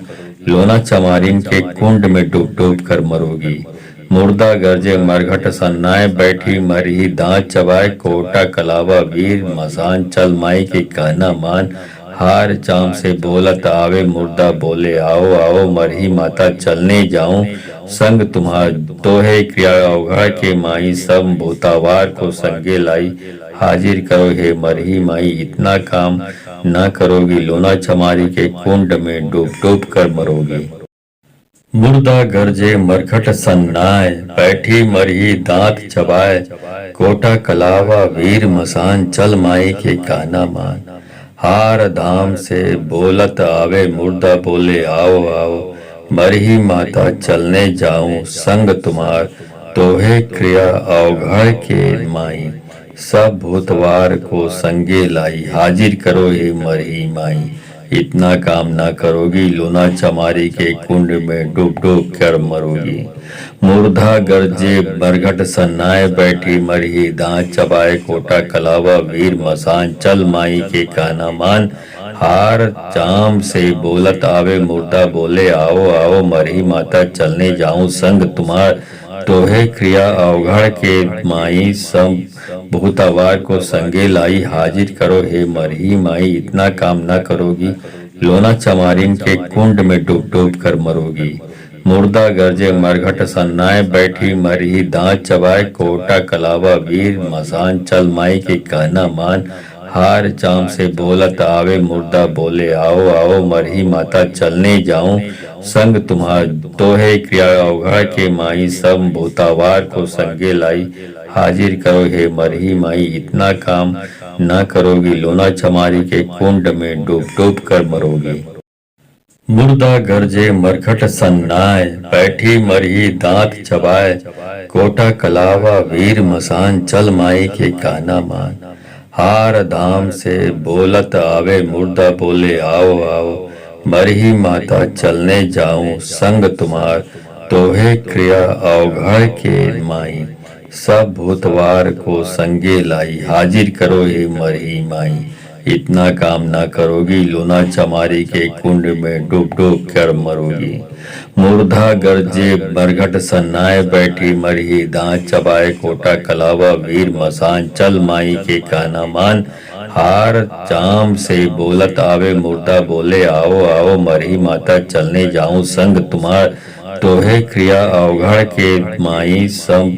लोना चमारिन के कुंड में डूब डूब कर मरोगी। मुर्दा गरजे मरघट सन्नाए, बैठी मरही दांत चबाए, कोटा कलावा वीर मसान चल माई के कहना मान। हार चाम से बोलत आवे, मुर्दा बोले आओ आओ, मरही माता चलने जाऊं संग तुम्हार। दोहे क्रिया अवघड़ के माई, सब भूतावार को संगे लाई। हाजिर करो हे मरही माई, इतना काम न करोगी, लोना चमारी के कुंड में डूब डूब कर मरोगी। मुर्दा गरजे मरघट सन्नाए, बैठी मरही दांत चबाए, कोटा कलावा वीर मसान, चल माई के कहना मान। हार धाम से बोलत आवे, मुर्दा बोले आओ आओ, मरही माता चलने जाऊं संग तुम्हार, तोहे क्रिया अवघड़ के माई, सब भूतवार को संगे लाई, हाजिर करो हे मरही माई। इतना काम ना करोगी, लोना चमारी के कुंड में डूब डूब कर मरोगी। मुर्धा गरजे मरघट सन्नाए, बैठी मरही दांत चबाए, कोटा कलावा वीर मसान, चल माई के कहना मान। हार चाम से बोलत आवे, मुर्दा बोले आओ आओ, मरही माता चलने जाऊं संग तुम्हार, तोहे क्रिया अवघड़ के माई, सब भूतावार को संगे लाई, हाजिर करो हे मरही माई। इतना काम ना करोगी, लोना चमारिन के कुंड में डूब डूब कर मरोगी। मुर्दा गरजे मरघट सन्नाए, बैठी मरही दांत चबाए, कोटा कलावा वीर मसान, चल माई के कहना मान। हार चाम से बोलत आवे, मुर्दा बोले आओ आओ, मरही माता चलने जाऊं संग तुम्हार, तोहे क्रिया अवघड़ के माई, सब भूतावार को संगे लाई, हाजिर करो हे मरही माई। इतना काम ना करोगी, लोना चमारी के कुंड में डूब डूब कर मरोगी। मुर्दा गरजे मरघट सन्नाए, बैठी मरही दांत चबाए, कोटा कलावा वीर मसान, चल माई के कहना मान। हार धाम से बोलत आवे, मुर्दा बोले आओ आओ, मरही माता चलने जाऊं संग तुम्हार, तोहे क्रिया अवघड़ के माई, सब भूतवार को संगे लाई, हाजिर करो हे मरही माई। इतना काम ना करोगी, लोना चमारी के कुंड में डूब डूब कर मरोगी। मुर्धा गरजे मरघट सन्नाए, बैठी मरही दांत चबाए, कोटा कलावा वीर मसान, चल माई के कहना मान। हार चाम से बोलत आवे, मुर्दा बोले आओ आओ, मरही माता चलने जाऊं संग तुम्हार, तोहे क्रिया अवघड़ के माई, सब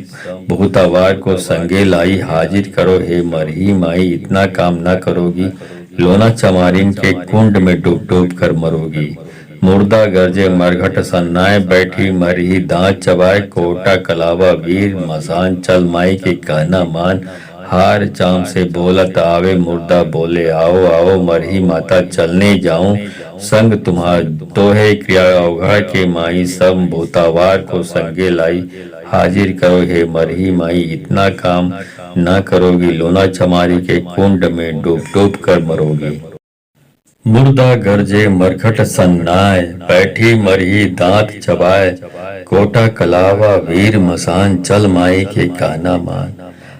भूतावार को संगे लाई, हाजिर करो हे मरही माई। इतना काम ना करोगी, लोना चमारिन के कुंड में डूब डूब कर मरोगी। मुर्दा गरजे मरघट सन्नाए, बैठी मरही दांत चबाए, कोटा कलावा वीर मसान, चल माई के कहना मान। हार चाम से बोलत आवे, मुर्दा बोले आओ आओ, मरही माता चलने जाऊं संग तुम्हार, तोहे क्रिया अवघड़ के माई, सब भूतावार को संगे लाई, हाजिर करो हे मरही माई। इतना काम ना करोगी, लोना चमारी के कुंड में डूब डूब कर मरोगी। मुर्दा गरजे मरघट सन्नाए, बैठी मरही दांत चबाए, कोटा कलावा वीर मसान, चल माई के कहना मान।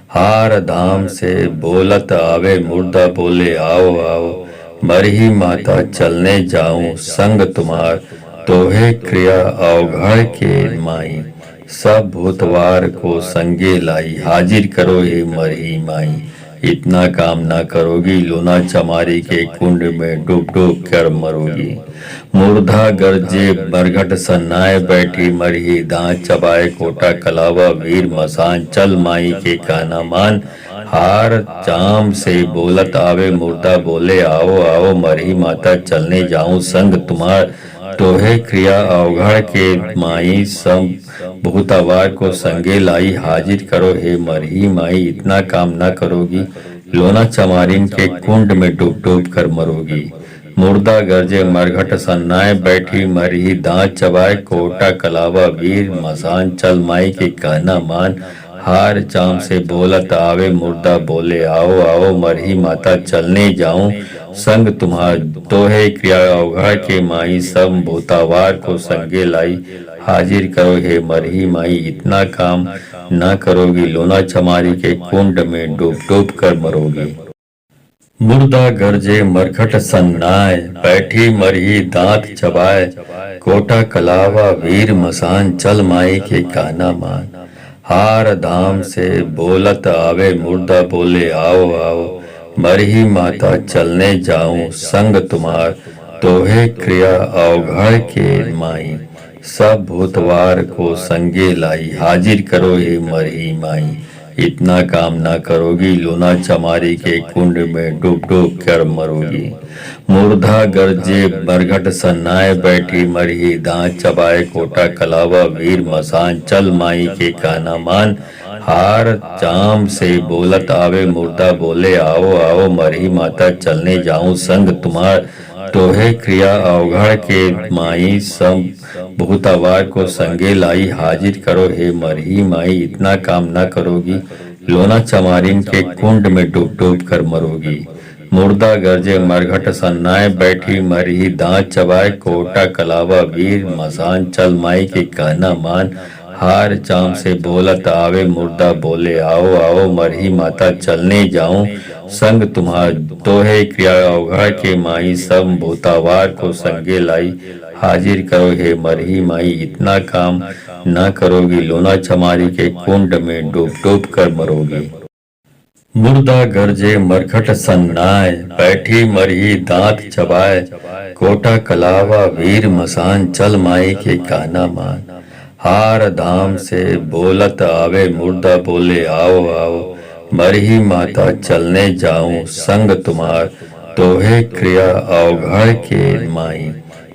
हार धाम से बोलत आवे, मुर्दा बोले आओ आओ, मरही माता चलने जाऊं संग तुम्हार, तोहे क्रिया अवघड़ के माई, सब भूतवार को संगे लाई, हाजिर करो हे मरही माई। इतना काम ना करोगी, लोना चमारी के कुंड में डूब डूब कर मरोगी। मुर्धा गरजे मरघट सन्नाए, बैठी मरही दांत चबाए, कोटा कलावा वीर मसान, चल माई के कहना मान। हार चाम से बोलत आवे, मुर्दा बोले आओ आओ, मरही माता चलने जाऊं संग तुम्हार, तोहे क्रिया अवघड़ के माई, सब भूतावार को संगे लाई, हाजिर करो हे मरही माई। इतना काम ना करोगी, लोना चमारिन के कुंड में डूब डूब कर मरोगी। मुर्दा गरजे मरघट सन्नाए, बैठी मरही दांत चबाए, कोटा कलावा वीर मसान, चल माई के कहना मान। हार चाम से बोलत आवे, मुर्दा बोले आओ आओ, मरही माता चलने जाऊं संग तुम्हार, तोहे क्रिया अवघड़ के माई, सब भूतावार को संगे लाई, हाजिर करो हे मरही माई। इतना काम ना करोगी, लोना चमारी के कुंड में डूब डूब कर मरोगी। मुर्दा गरजे मरघट सन्नाए, बैठी मरही दांत चबाए, कोटा कलावा वीर मसान, चल माई के कहना मान। हार धाम से बोलत आवे, मुर्दा बोले आओ आओ, मरही माता चलने जाऊं संग तुम्हार, तोहे क्रिया अवघड़ के माई, सब भूतवार को संगे लाई, हाजिर करो हे मरही माई। इतना काम ना करोगी, लोना चमारी के कुंड में डूब डूब कर मरोगी। मूर्धा गरजे मरघट सन्नाए बैठी मरही, दांत चबाए कोटा कलावा वीर मसान, चल माई के काना मान। हार चाम से बोलत आवे मुर्दा बोले आओ आओ, मरही माता चलने जाऊं संग तुम्हार। तोहे क्रिया अवघड़ के माई, सब बहुतावार को संगे लाई, हाजिर करो हे मरही माई। इतना काम ना करोगी, लोना चमारिन के कुंड में डूब डूब कर मरोगी। मुर्दा गरजे मरघट सन्नाए बैठी मरही, दांत चबाए कोटा कलावा वीर मसान, चल माई के कहना मान। हार चाम से बोलत आवे मुर्दा बोले आओ आओ, मरही माता चलने जाऊं संग तुम्हार। तोहे क्रिया अवघड़ के माई, सब भूतावार को संगे लाई, हाजिर करो हे मरही माई। इतना काम ना करोगी, लोना चमारी के कुंड में डूब डूब कर मरोगी। मुर्दा गरजे मरघट सन्नाए बैठी मरही, दांत चबाए कोटा कलावा वीर मसान, चल माई के कहना मान। हार धाम से बोलत आवे मुर्दा बोले आओ आओ, मरही माता चलने जाऊं संग तुम्हार। तोहे क्रिया अवघड़ के माई,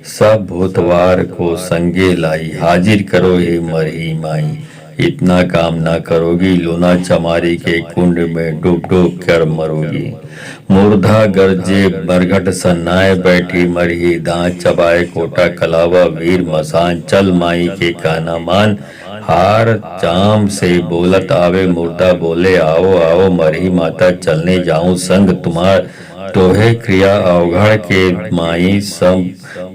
सब भूतवार को संगे लाई, हाजिर करो हे मरही माई। इतना काम ना करोगी, लोना चमारी के कुंड में डूब डूब कर मरोगी। मूर्धा गरजे मरघट सन्नाए बैठी मरही, दांत चबाए कोटा कलावा वीर मसान, चल माई के कहना मान। हार चाम से बोलत आवे मुर्दा बोले आओ आओ, मरही माता चलने जाऊं संग तुम्हार। तोहे क्रिया अवघड़ के माई, सब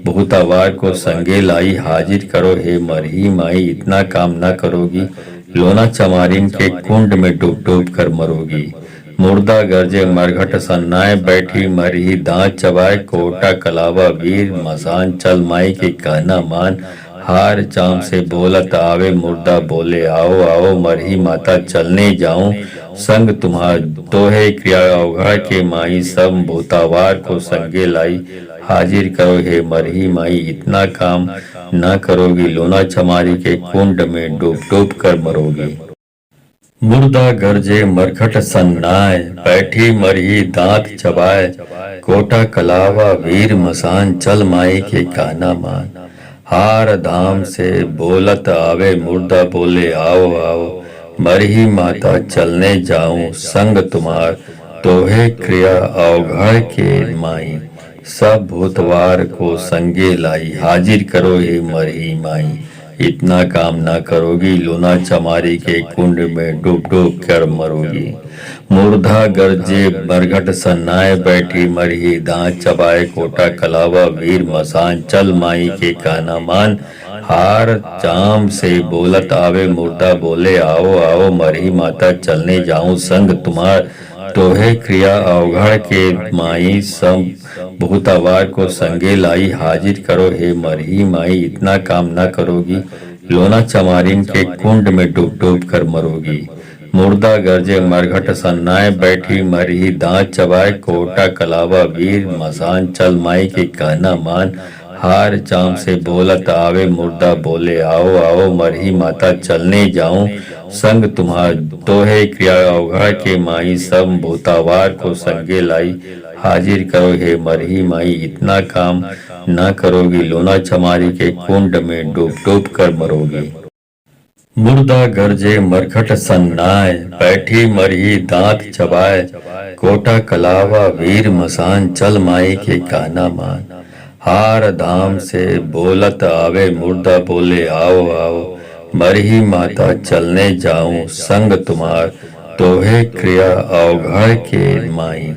बहुतावार को संगे लाई, हाजिर करो हे मरही माई। इतना काम ना करोगी, लोना चमारिन के कुंड में डूब डूब कर मरोगी। मुर्दा गरजे मरघट सन्नाए बैठी मरही, दांत चबाए कोटा कलावा वीर मसान, चल माई के कहना मान। हार चाम से बोलत आवे मुर्दा बोले आओ आओ, मरही माता चलने जाऊं संग तुम्हार। तोहे क्रिया अवघड़ के माई, सब भूतावार को संगे लाई, हाजिर करो हे मरही माई। इतना काम ना करोगी, लोना चमारी के कुंड में डूब डूब कर मरोगी। मुर्दा गरजे मरघट सन्नाए बैठी मरही, दांत चबाए कोटा कलावा वीर मसान, चल माई के कहना मान। हार धाम से बोलत आवे मुर्दा बोले आओ आओ, मरही माता चलने जाऊं संग तुम्हार। तोहे क्रिया अवघड़ के माई, सब भूतवार को संगे लाई, हाजिर करो हे मरही माई। इतना काम ना करोगी, लोना चमारी के कुंड में डूब डूब कर मरोगी। मूर्धा गरजे मरघट सन्नाए बैठी मरही, दांत चबाए कोटा कलावा वीर मसान, चल माई के कहना मान। हार चाम से बोलत आवे मुर्दा बोले आओ आओ, मरही माता चलने जाऊं संग तुम्हार। तोहे क्रिया अवघड़ के माई, सब बहुतावार को संगे लाई, हाजिर करो हे मरही माई। इतना काम ना करोगी, लोना चमारिन के कुंड में डूब डूब कर मरोगी। मुर्दा गरजे मरघट सन्नाए बैठी मरही, दांत चबाए कोटा कलावा वीर मसान, चल माई के कहना मान। हार चाम से बोलत आवे मुर्दा बोले आओ आओ, मरही माता चलने जाऊं संग तुम्हार। तोहे क्रिया अवघड़ के माई, सब भूतावार को संगे लाई, हाजिर करो हे मरही माई। इतना काम ना करोगी, लोना चमारी के कुंड में डूब डूब कर मरोगी। मुर्दा गरजे मरघट सन्नाए बैठी मरही, दांत चबाए कोटा कलावा वीर मसान, चल माई के कहना मान। हार धाम से बोलत आवे मुर्दा बोले आओ आओ, मरही माता चलने जाऊं संग तुम्हार। तोहे क्रिया अवघड़ के माई,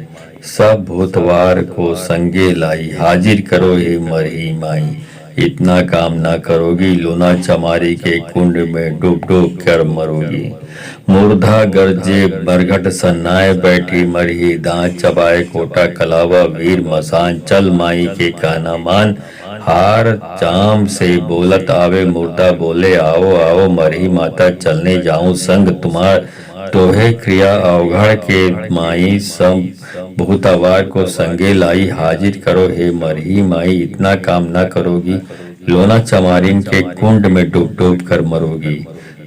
सब भूतवार को संगे लाई, हाजिर करो हे मरही माई। इतना काम ना करोगी, लोना चमारी के कुंड में डूब डूब कर मरोगी। मूर्धा गरजे मरघट सन्नाए बैठी मरही, दांत चबाए कोटा कलावा वीर मसान, चल माई के कहना मान। हार चाम से बोलत आवे मुर्दा बोले आओ आओ, मरही माता चलने जाऊं संग तुम्हार। तोहे क्रिया अवघड़ के माई, सब बहुतावार को संगे लाई, हाजिर करो हे मरही माई। इतना काम ना करोगी, लोना चमारिन के कुंड में डूब डूब कर मरोगी।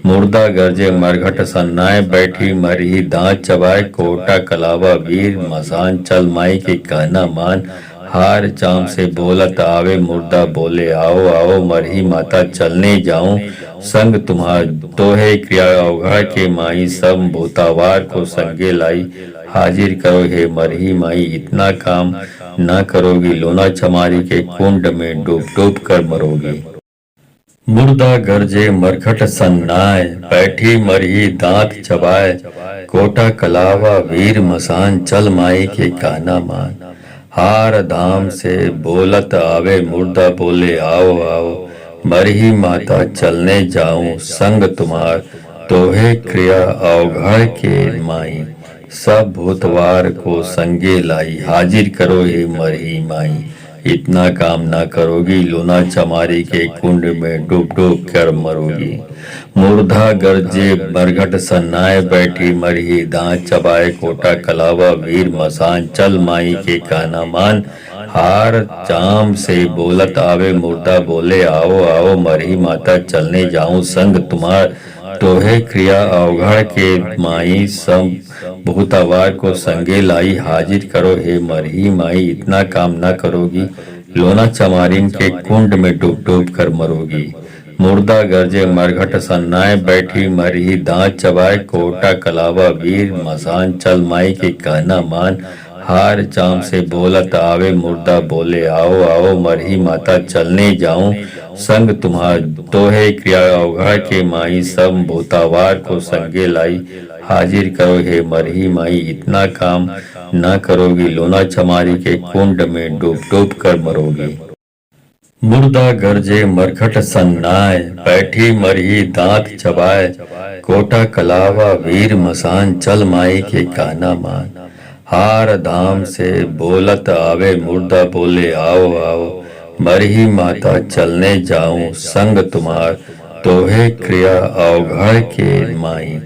मुर्दा गरजे मरघट सन्नाए बैठी मरही दांत चबाए कोटा कलावा वीर मसान चल माई के कहना मान हार चाम से बोलत आवे मुर्दा बोले आओ आओ मरही माता चलने जाऊं संग तुम्हार तोहे क्रिया अवघा के माई सब भूतावार को संगे लाई हाजिर करो हे मरही माई इतना काम न करोगी लोना चमारी के कुंड में डूब डूब कर मरोगी। मुर्दा गरजे मरघट सन्नाए बैठी मरही दांत चबाए कोटा कलावा वीर मसान चल माई के कहना मान हार धाम से बोलत आवे मुर्दा बोले आओ आओ मरही माता चलने जाऊं संग तुम्हार तोहे क्रिया अवघड़ के माई सब भूतवार को संगे लाई हाजिर करो हे मरही माई इतना काम ना करोगी लोना चमारी के कुंड में डूब डूब कर मरोगी। मुर्दा गरजे मरघट सन्नाए बैठी मरही दांत चबाए कोटा कलावा वीर मसान चल माई के कहना मान हार चाम से बोलत आवे मुर्दा बोले आओ आओ मरही माता चलने जाऊं संग तुम्हार तोहे क्रिया अवघड़ के माई सब भूतावार को संगे लाई हाजिर करो हे मरही माई इतना काम ना करोगी लोना चमारिन के कुंड में डूब डूब कर मरोगी। मुर्दा गरजे मरघट सन्नाए बैठी मरही दांत चबाए कोटा कलावा वीर मसान चल माई के कहना मान हार चाम से बोलत आवे मुर्दा बोले आओ आओ मरही माता चलने जाऊं संग तुम्हार तोहे क्रिया अवघा के माई सब भूतावार को संगे लाई हाजिर करो हे मरही माई इतना काम न करोगी लोना चमारी के कुंड में डूब डूब कर मरोगी। मुर्दा गरजे मरघट सन्नाए बैठी मरही दांत चबाए कोटा कलावा वीर मसान चल माई के कहना मान हार धाम से बोलत आवे मुर्दा बोले आओ आओ मरही माता चलने जाऊं संग तुम्हार तोहे क्रिया अवघड़ के माई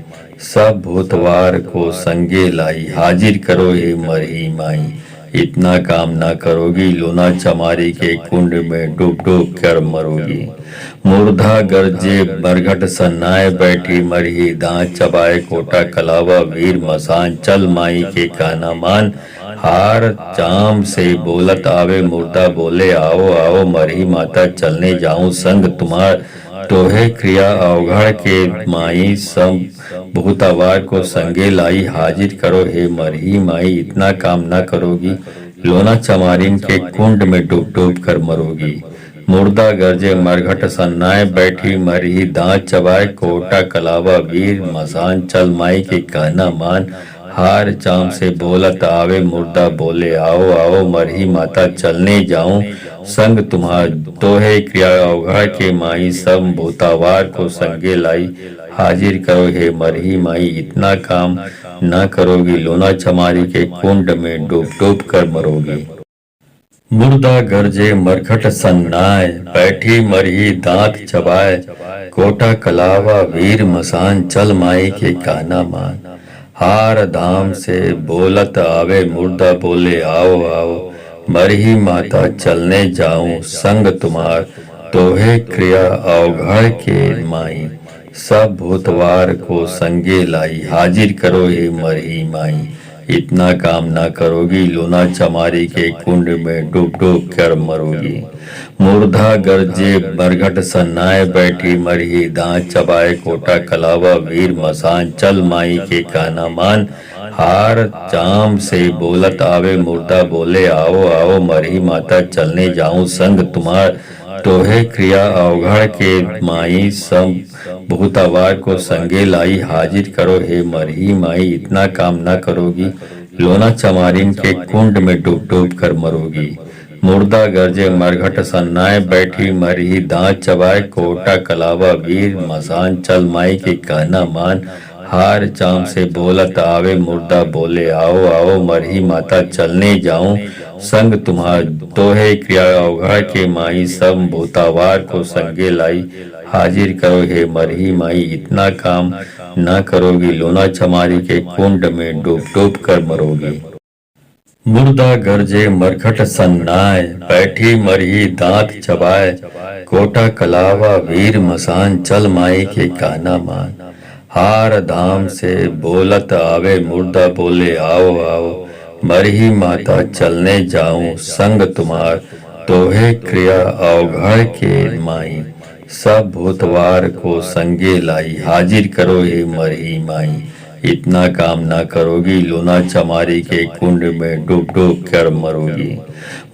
सब भूतवार को संगे लाई हाजिर करो हे मरही माई इतना काम ना करोगी लोना चमारी के कुंड में डूब डूब कर मरोगी। मुर्दा गरजे मरघट सन्नाए बैठी मरही दांत चबाए कोटा कलावा वीर मसान चल माई के कहना मान हार चाम से बोलत आवे मुर्दा बोले आओ आओ मरही माता चलने जाऊं संग तुम्हार तोहे क्रिया अवघड़ के माई सब भूतावार को संगे लाई हाजिर करो हे मरही माई इतना काम ना करोगी लोना चमारिन के कुंड में डूब डूब कर मरोगी। मुर्दा गरजे मरघट सन्नाए बैठी मरही दांत चबाए कोटा कलावा वीर मसान चल माई के कहना मान हार चाम से बोलत आवे मुर्दा बोले आओ आओ मरही माता चलने जाऊं संग तुम्हार तोहे क्रिया अवघा के माई सब भूतावार को संगे लाई हाजिर करो हे मरही माई इतना काम न करोगी लोना चमारी के कुंड में डूब डूब कर मरोगी। मुर्दा गरजे मरघट सन्नाए बैठी मरही दांत चबाए कोटा कलावा वीर मसान चल माई के कहना मान हार धाम से बोलत आवे मुर्दा बोले आओ आओ मरही माता चलने जाऊं संग तुम्हार तोहे क्रिया अवघड़ के माई सब भूतवार को संगे लाई हाजिर करो हे मरही माई इतना काम ना करोगी लोना चमारी के कुंड में डूब डूब कर मरोगी। मुर्दा गरजे मरघट सन्नाए बैठी मरही दांत चबाए कोटा कलावा वीर मसान चल माई के कहना मान हार चाम से बोलत आवे मुर्दा बोले आओ आओ मरही माता चलने जाऊं संग तुम्हार तोहे क्रिया अवघड़ के माई सब भूतावार को संगे लाई हाजिर करो हे मरही माई इतना काम ना करोगी लोना चमारिन के कुंड में डूब डूब कर मरोगी। मुर्दा गरजे मरघट सन्नाए बैठी मरही दांत चबाए कोटा कलावा वीर मसान चल माई के कहना मान हार चाम से बोलत आवे मुर्दा बोले आओ आओ मरही माता चलने जाऊं संग तुम्हार तोहे क्रिया अवघा के माई सब भूतावार को संगे लाई हाजिर करो हे मरही माई इतना काम न करोगी लोना चमारी के कुंड में डूब डूब कर मरोगी। मुर्दा गरजे मरघट सन्नाए, बैठी मरही दांत चबाए, कोटा कलावा वीर मसान, चल माई के कहना मान। हार धाम से बोलत आवे, मुर्दा बोले आओ आओ, मरही माता चलने जाऊं संग तुम्हार, तोहे क्रिया अवघड़ के माई, सब भूतवार को संगे लाई, हाजिर करो हे मरही माई। इतना काम ना करोगी, लोना चमारी के कुंड में डूब डूब कर मरोगी।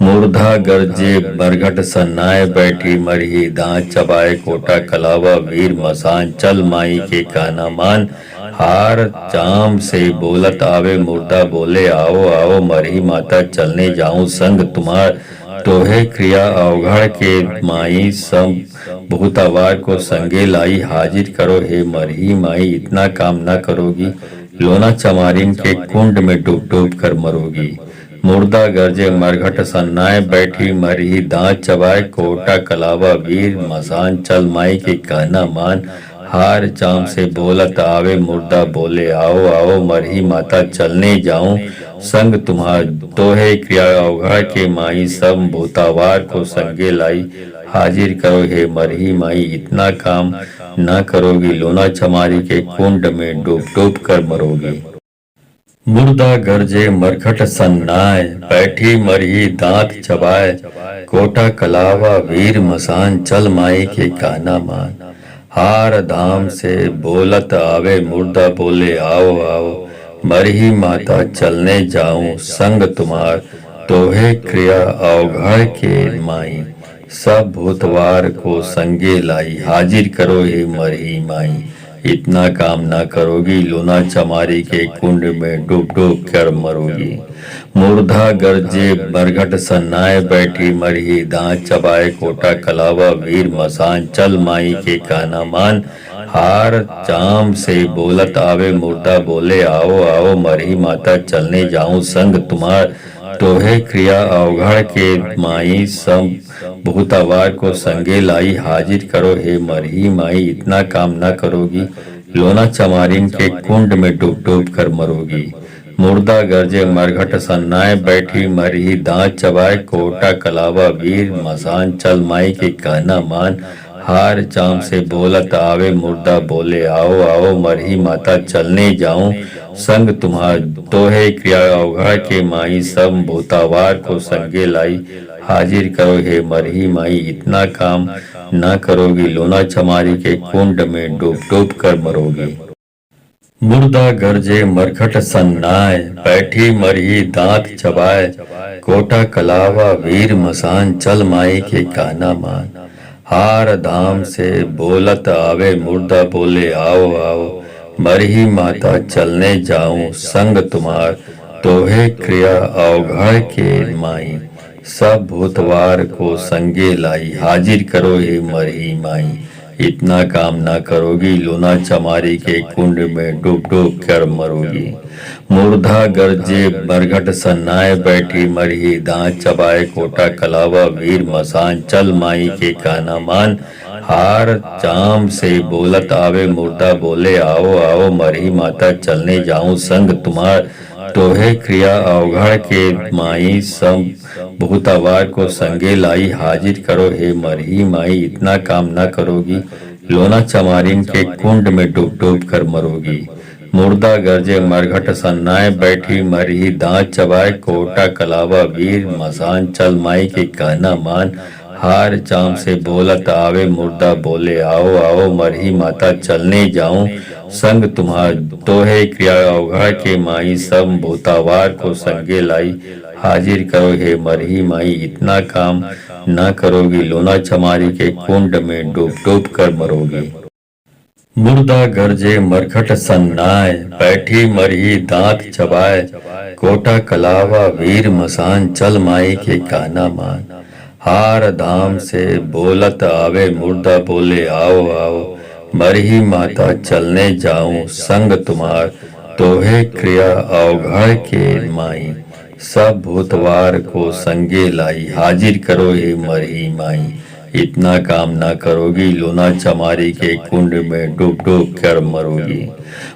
मूर्धा गरजे बरघट सन्नाए, बैठी मरही दांत चबाए, कोटा कलावा वीर मसान, चल माई के कहना मान। हार चाम से बोलत आवे, मुर्दा बोले आओ आओ, मरही माता चलने जाऊं संग तुम्हार, तोहे क्रिया अवघड़ के माई, सब भूतावार को संगे लाई, हाजिर करो हे मरही माई। इतना काम ना करोगी, लोना चमारिन के कुंड में डूब डूब कर मरोगी। मुर्दा गरजे मरघट सन्नाए, बैठी मरही दांत चबाए, कोटा कलावा वीर मसान, चल माई के कहना मान। हार चाम से बोलत आवे, मुर्दा बोले आओ आओ, मरही माता चलने जाऊं संग तुम्हार, तोहे क्रिया अवघड़ के माई, सब भूतावार को संगे लाई, हाजिर करो हे मरही माई। इतना काम ना करोगी, लोना चमारी के कुंड में डूब डूब कर मरोगी। मुर्दा गरजे मरघट सन्नाए, बैठी मरही दांत चबाए, कोटा कलावा वीर मसान, चल माई के कहना मान। हार धाम से बोलत आवे, मुर्दा बोले आओ आओ, मरही माता चलने जाऊं संग तुम्हार, तोहे क्रिया अवघड़ के माई, सब भूतवार को संगे लाई, हाजिर करो हे मरही माई। इतना काम ना करोगी, लोना चमारी के कुंड में डूब डूब कर मरोगी। मूर्धा गरजे बरघट सन्नाए, बैठी मरही दांत चबाए, कोटा कलावा वीर मसान, चल माई के कहना मान। हार चाम से बोलत आवे, मुर्दा बोले आओ आओ, मरही माता चलने जाऊं संग तुम्हार, तोहे क्रिया अवघड़ के माई, सब भूतावार को संगे लाई, हाजिर करो हे मरही माई। इतना काम ना करोगी, लोना चमारिन के कुंड में डूब डूब कर मरोगी। मुर्दा गरजे मरघट सन्नाए, बैठी मरही दांत चबाए, कोटा कलावा वीर मसान, चल माई के कहना मान। हार चाम से बोलत आवे, मुर्दा बोले आओ आओ, मरही माता चलने जाऊं संग तुम्हार, तोहे क्रिया अवघड़ के माई, सब भूतावार को संगे लाई, हाजिर करो हे मरही माई। इतना काम ना करोगी, लोना चमारी के कुंड में डूब डूब कर मरोगी। मुर्दा गरजे मरघट सन्नाए, बैठी मरही दांत चबाए, कोटा कलावा वीर मसान, चल माई के कहना मान। हार धाम से बोलत आवे, मुर्दा बोले आओ आओ, मरही माता चलने जाऊं संग तुम्हार, तोहे क्रिया अवघड़ के माई, सब भूतवार को संगे लाई, हाजिर करो हे मरही माई। इतना काम ना करोगी, लोना चमारी के कुंड में डूब डूब कर मरोगी। मूर्धा गरजे बरघट सन्नाए, बैठी मरही दांत चबाए, कोटा कलावा वीर मसान, चल माई के कहना मान। हार चाम से बोलत आवे, मुर्दा बोले आओ आओ, मरही माता चलने जाऊं संग तुम्हार, तोहे क्रिया अवघड़ के माई, सब भूतावार को संगे लाई, हाजिर करो हे मरही माई। इतना काम ना करोगी, लोना चमारिन के कुंड में डूब डूब कर मरोगी। मुर्दा गरजे मरघट सन्नाए, बैठी मरही दांत चबाए, कोटा कलावा वीर मसान, चल माई के कहना मान। हार चाम से बोलत आवे, मुर्दा बोले आओ आओ, मरही माता चलने जाऊं संग तुम्हार, तोहे क्रिया अवघड़ के माई, सब भूतावार को संगे लाई, हाजिर करो हे मरही माई। इतना काम ना करोगी, लोना चमारी के कुंड में डूब डूब कर मरोगी। मुर्दा गरजे मरघट सन्नाए, बैठी मरही दांत चबाए, कोटा कलावा वीर मसान, चल माई के कहना मान। हार धाम से बोलत आवे, मुर्दा बोले आओ आओ, मरही माता चलने जाऊं संग तुम्हार, तोहे क्रिया अवघड़ के माई, सब भूतवार को संगे लाई, हाजिर करो हे मरही माई। इतना काम ना करोगी, लोना चमारी के कुंड में डूब डूब कर मरोगी।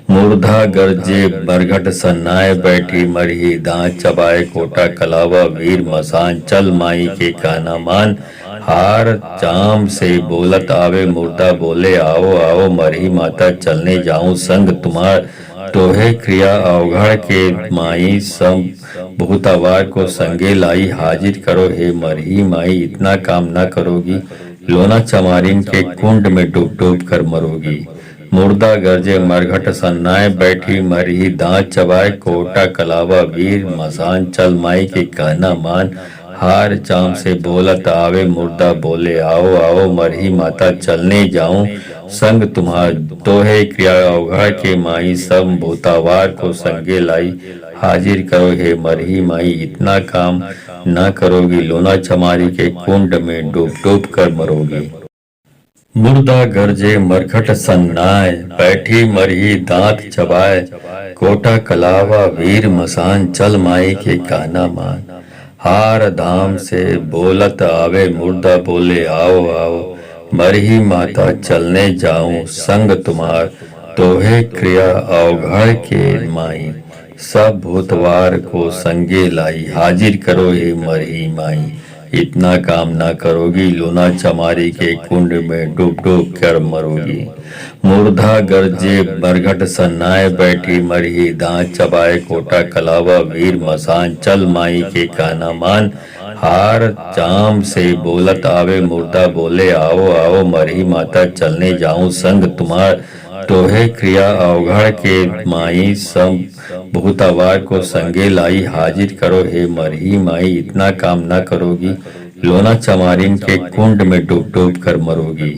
मूर्धा गर्जे बरघट सन्नाए बैठी मरही दांत चबाए कोटा कलावा वीर मसान चल माई के काना मान हार चाम से बोलत आवे मुर्दा बोले आओ आओ मरही माता चलने जाऊं संग तुम्हार तोहे क्रिया अवघड़ के माई सम बहुतावार को संगे लाई हाजिर करो हे मरही माई इतना काम ना करोगी लोना चमारिन के कुंड में डूब डूब कर मरोगी। मुर्दा गरजे मरघट सन्नाए बैठी मरही दांत चबाए कोटा कलावा वीर मसान चल माई के कहना मान हार चाम से बोलत आवे मुर्दा बोले आओ आओ मरही माता चलने जाऊं संग तुम्हार तोहे क्रिया अवघड़ के माई सब भूतावार को संगे लाई हाजिर करो हे मरही माई इतना काम न करोगी लोना चमारी के कुंड में डूब डूब कर मरोगी। मुर्दा गरजे मरघट सन्नाए बैठी मरही दांत चबाए कोटा कलावा वीर मसान चल माई के काना मान हार धाम से बोलत आवे मुर्दा बोले आओ आओ मरही माता चलने जाऊं संग तुम्हार तोहे क्रिया अवघड़ के माई सब भूतवार को संगे लाई हाजिर करो हे मरही माई इतना काम ना करोगी लोना चमारी के कुंड में डूब डूब कर मरोगी। मूर्धा गरजे बरघट सन्नाए बैठी मरही दांत चबाए कोटा कलावा वीर मसान चल माई के काना मान हार चाम से बोलत आवे मुर्दा बोले आओ आओ मरही माता चलने जाऊं संग तुम्हार तोहे क्रिया अवघड़ के माई सब बहुतावार को संगे लाई हाजिर करो हे मरही माई इतना काम ना करोगी लोना चमारिन के कुंड में डूब डूब कर मरोगी।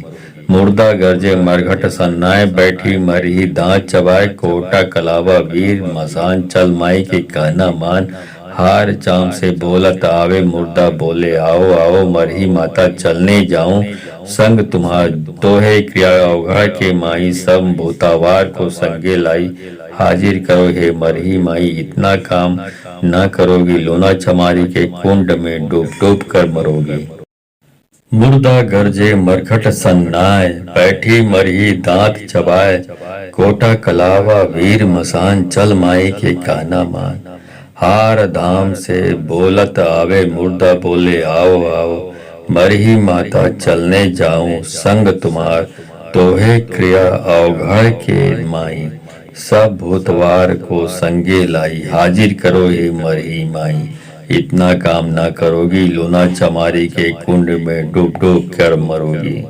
मुर्दा गरजे मरघट सन्नाए बैठी मरही दांत चबाए कोटा कलावा वीर मसान चल माई के कहना मान हार चाम से बोलत आवे मुर्दा बोले आओ आओ मरही माता चलने जाऊं संग तुम्हार तोहे क्रिया अवघड़ के माई सब भूतावार को संगे लाई हाजिर करो हे मरही माई इतना काम न करोगी लोना चमारी के कुंड में डूब डूब कर मरोगी। मुर्दा गरजे मरघट सन्नाए बैठी मरही दांत चबाए कोटा कलावा वीर मसान चल माई के कहना मान हार धाम से बोलत आवे मुर्दा बोले आओ आओ मरही माता चलने जाऊं संग तुम्हार तोहे क्रिया अवघड़ के माई सब भूतवार को संगे लाई हाजिर करो हे मरही माई इतना काम ना करोगी लोना चमारी के कुंड में डूब डूब कर मरोगी।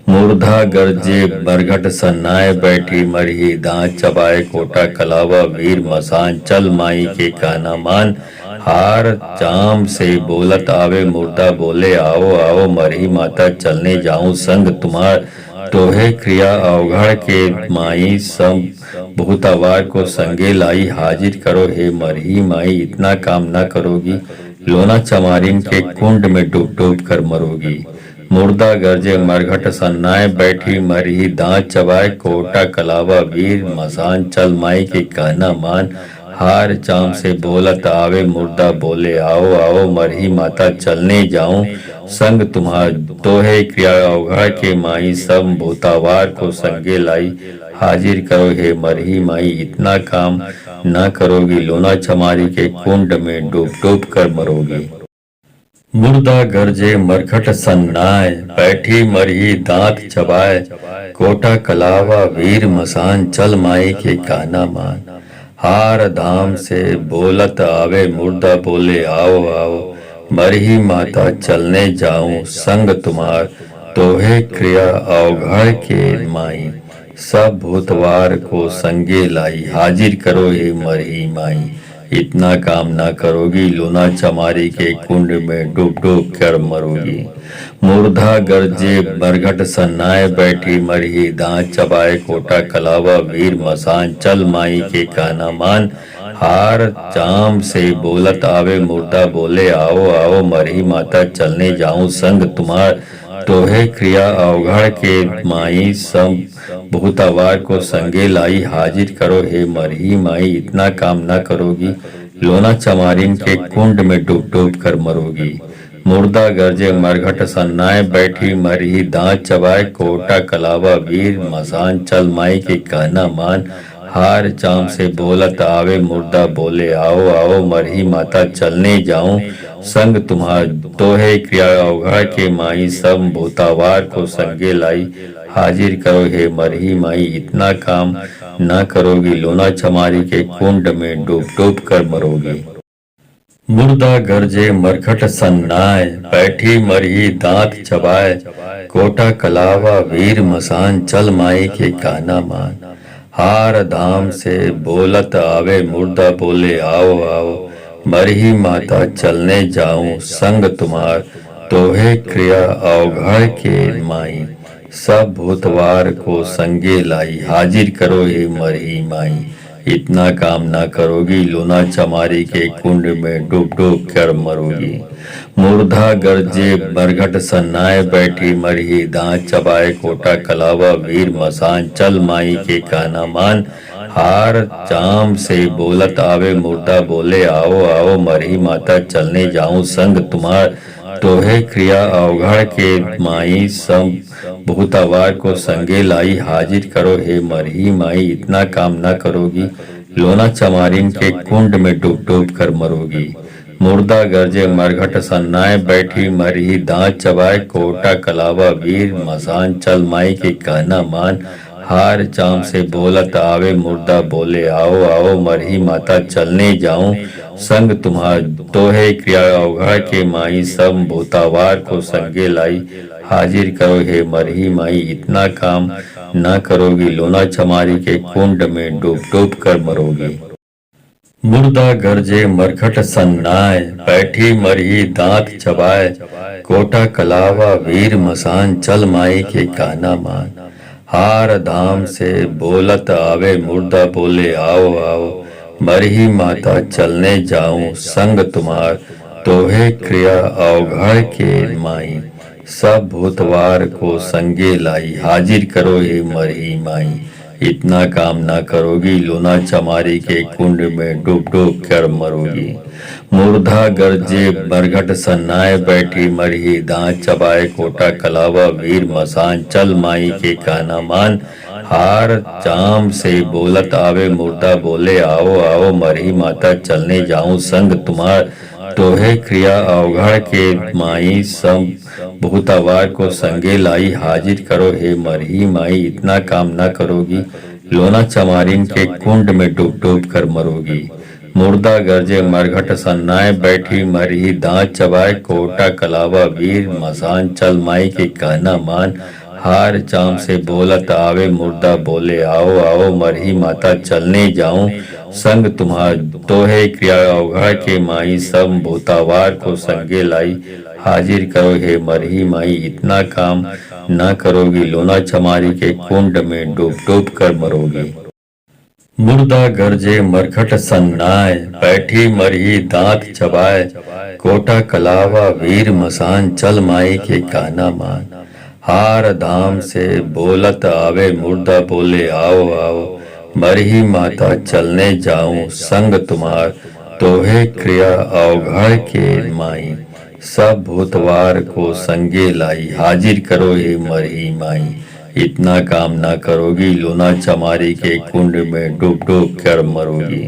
मूर्धा गरजे बरघट सन्नाए बैठी मरही दांत चबाए कोटा कलावा वीर मसान चल माई के कहना मान हार चाम से बोलत आवे मुर्दा बोले आओ आओ मरही माता चलने जाऊं संग तुम्हार तोहे क्रिया अवघड़ के माई सब बहुतावार को संगे लाई हाजिर करो हे मरही माई इतना काम ना करोगी लोना चमारिन के कुंड में डूब डूब कर मरोगी। मुर्दा गरजे मरघट सन्नाए बैठी मरही दांत चबाए कोटा कलावा वीर मसान चल माई के कहना मान हार चाम से बोलत आवे मुर्दा बोले आओ आओ मरही माता चलने जाऊं संग तुम्हार तोहे क्रिया अवघड़ के माई सब भूतावार को संगे लाई हाजिर करो हे मरही माई इतना काम न करोगी लोना चमारी के कुंड में डूब डूब कर मरोगी। मुर्दा गरजे मरघट सन्नाए बैठी मरही दांत चबाए कोटा कलावा वीर मसान चल माई के कहना मान हार धाम से बोलत आवे मुर्दा बोले आओ आओ मरही माता चलने जाऊं संग तुम्हार तोहे क्रिया अवघड़ के माई सब भूतवार को संगे लाई हाजिर करो हे मरही माई इतना काम ना करोगी लोना चमारी के कुंड में डूब डूब कर मरोगी। मूर्धा गरजे बरघट सन्नाए बैठी मरही दांत चबाए कोटा कलावा वीर मसान चल माई के कहना मान हार चाम से बोलत आवे मुर्दा बोले आओ आओ मरही माता चलने जाऊं संग तुम्हार तोहे क्रिया अवघड़ के माई सब बहुतावार को संगे लाई हाजिर करो हे मरही माई इतना काम ना करोगी लोना चमारिन के कुंड में डूब डूब कर मरोगी। मुर्दा गरजे मरघट सन्नाए बैठी मरही दांत चबाए कोटा कलावा वीर मसान चल माई के कहना मान हार चाम से बोलत आवे मुर्दा बोले आओ आओ मरही माता चलने जाऊं संग तुम्हार तोहे क्रिया अवघा के माई सब भूतावार को संगे लाई हाजिर करो हे मरही माई इतना काम ना करोगी लोना चमारी के कुंड में डूब डूब कर मरोगी। मुर्दा गरजे मरखट सन्नाए बैठी मरही दांत चबाए कोटा कलावा वीर मसान चल माई के काना मान हार धाम से बोलत आवे मुर्दा बोले आओ आओ मरही माता चलने जाऊं संग तुम्हार तोहे क्रिया अवघड़ के माई सब भूतवार को संगे लाई हाजिर करो हे मरही माई इतना काम ना करोगी लोना चमारी के कुंड में डूब डूब कर मरोगी। मुर्धा गरजे बरघट सन्नाए बैठी मरही दांत चबाए कोटा कलावा वीर मसान चल माई के काना मान हार चाम से बोलत आवे मुर्दा बोले आओ आओ मरही माता चलने जाऊं संग तुम्हार तोहे क्रिया अवघड़ के माई सब भूतावार को संगे लाई हाजिर करो हे मरही माई इतना काम ना करोगी लोना चमारिन के कुंड में डूब डूब कर मरोगी। मुर्दा गरजे मरघट सन्नाए बैठी मरही दांत चबाए कोटा कलावा वीर मसान चल माई के कहना मान हार चाम से बोलत आवे मुर्दा बोले आओ आओ मरही माता चलने जाऊं संग तुम्हार तोहे क्रिया अवघा के माई सब भूतावार को संगे लाई हाजिर करो हे मरही माई इतना काम ना करोगी लोना चमारी के कुंड में डूब डूब कर मरोगी। मुर्दा गरजे मरखट सन्नाए बैठी मरही दांत चबाए कोटा कलावा वीर मसान चल माई के काना मान हार धाम से बोलत आवे मुर्दा बोले आओ आओ मरही माता चलने जाऊं संग तुम्हार तोहे क्रिया अवघड़ के माई सब भूतवार को संगे लाई हाजिर करो हे मरही माई इतना काम ना करोगी लोना चमारी के कुंड में डूब डूब कर मरोगी। मुर्धा गरजे बरघट सन्नाए बैठी मरही दांत चबाए कोटा कलावा वीर मसान चल माई के काना मान हार चाम से बोलत आवे मुर्दा बोले आओ आओ मरही माता चलने जाऊं संग तुम्हार तोहे क्रिया अवघड़ के माई सब भूतावार को संगे लाई हाजिर करो हे मरही माई इतना काम ना करोगी लोना चमारिन के कुंड में डूब डूब कर मरोगी। मुर्दा गरजे मरघट सन्नाए बैठी मरही दांत चबाए कोटा कलावा वीर मसान चल माई के कहना मान हार चाम से बोलत आवे मुर्दा बोले आओ आओ मरही माता चलने जाऊं संग तुम्हार तोहे क्रिया अवघड़ के माई सब भूतावार को संगे लाई हाजिर करो हे मरही माई इतना काम ना करोगी लोना चमारी के कुंड में डूब डूब कर मरोगी। मुर्दा गरजे मरखट सन्नाए बैठी मरही दांत चबाए कोटा कलावा वीर मसान चल माई के कहना मान हार धाम से बोलत आवे मुर्दा बोले आओ आओ मरही माता चलने जाऊं संग तुम्हार तोहे क्रिया अवघड़ के माई सब भूतवार को संगे लाई हाजिर करो हे मरही माई इतना काम ना करोगी लोना चमारी के कुंड में डूब डूब कर मरोगी।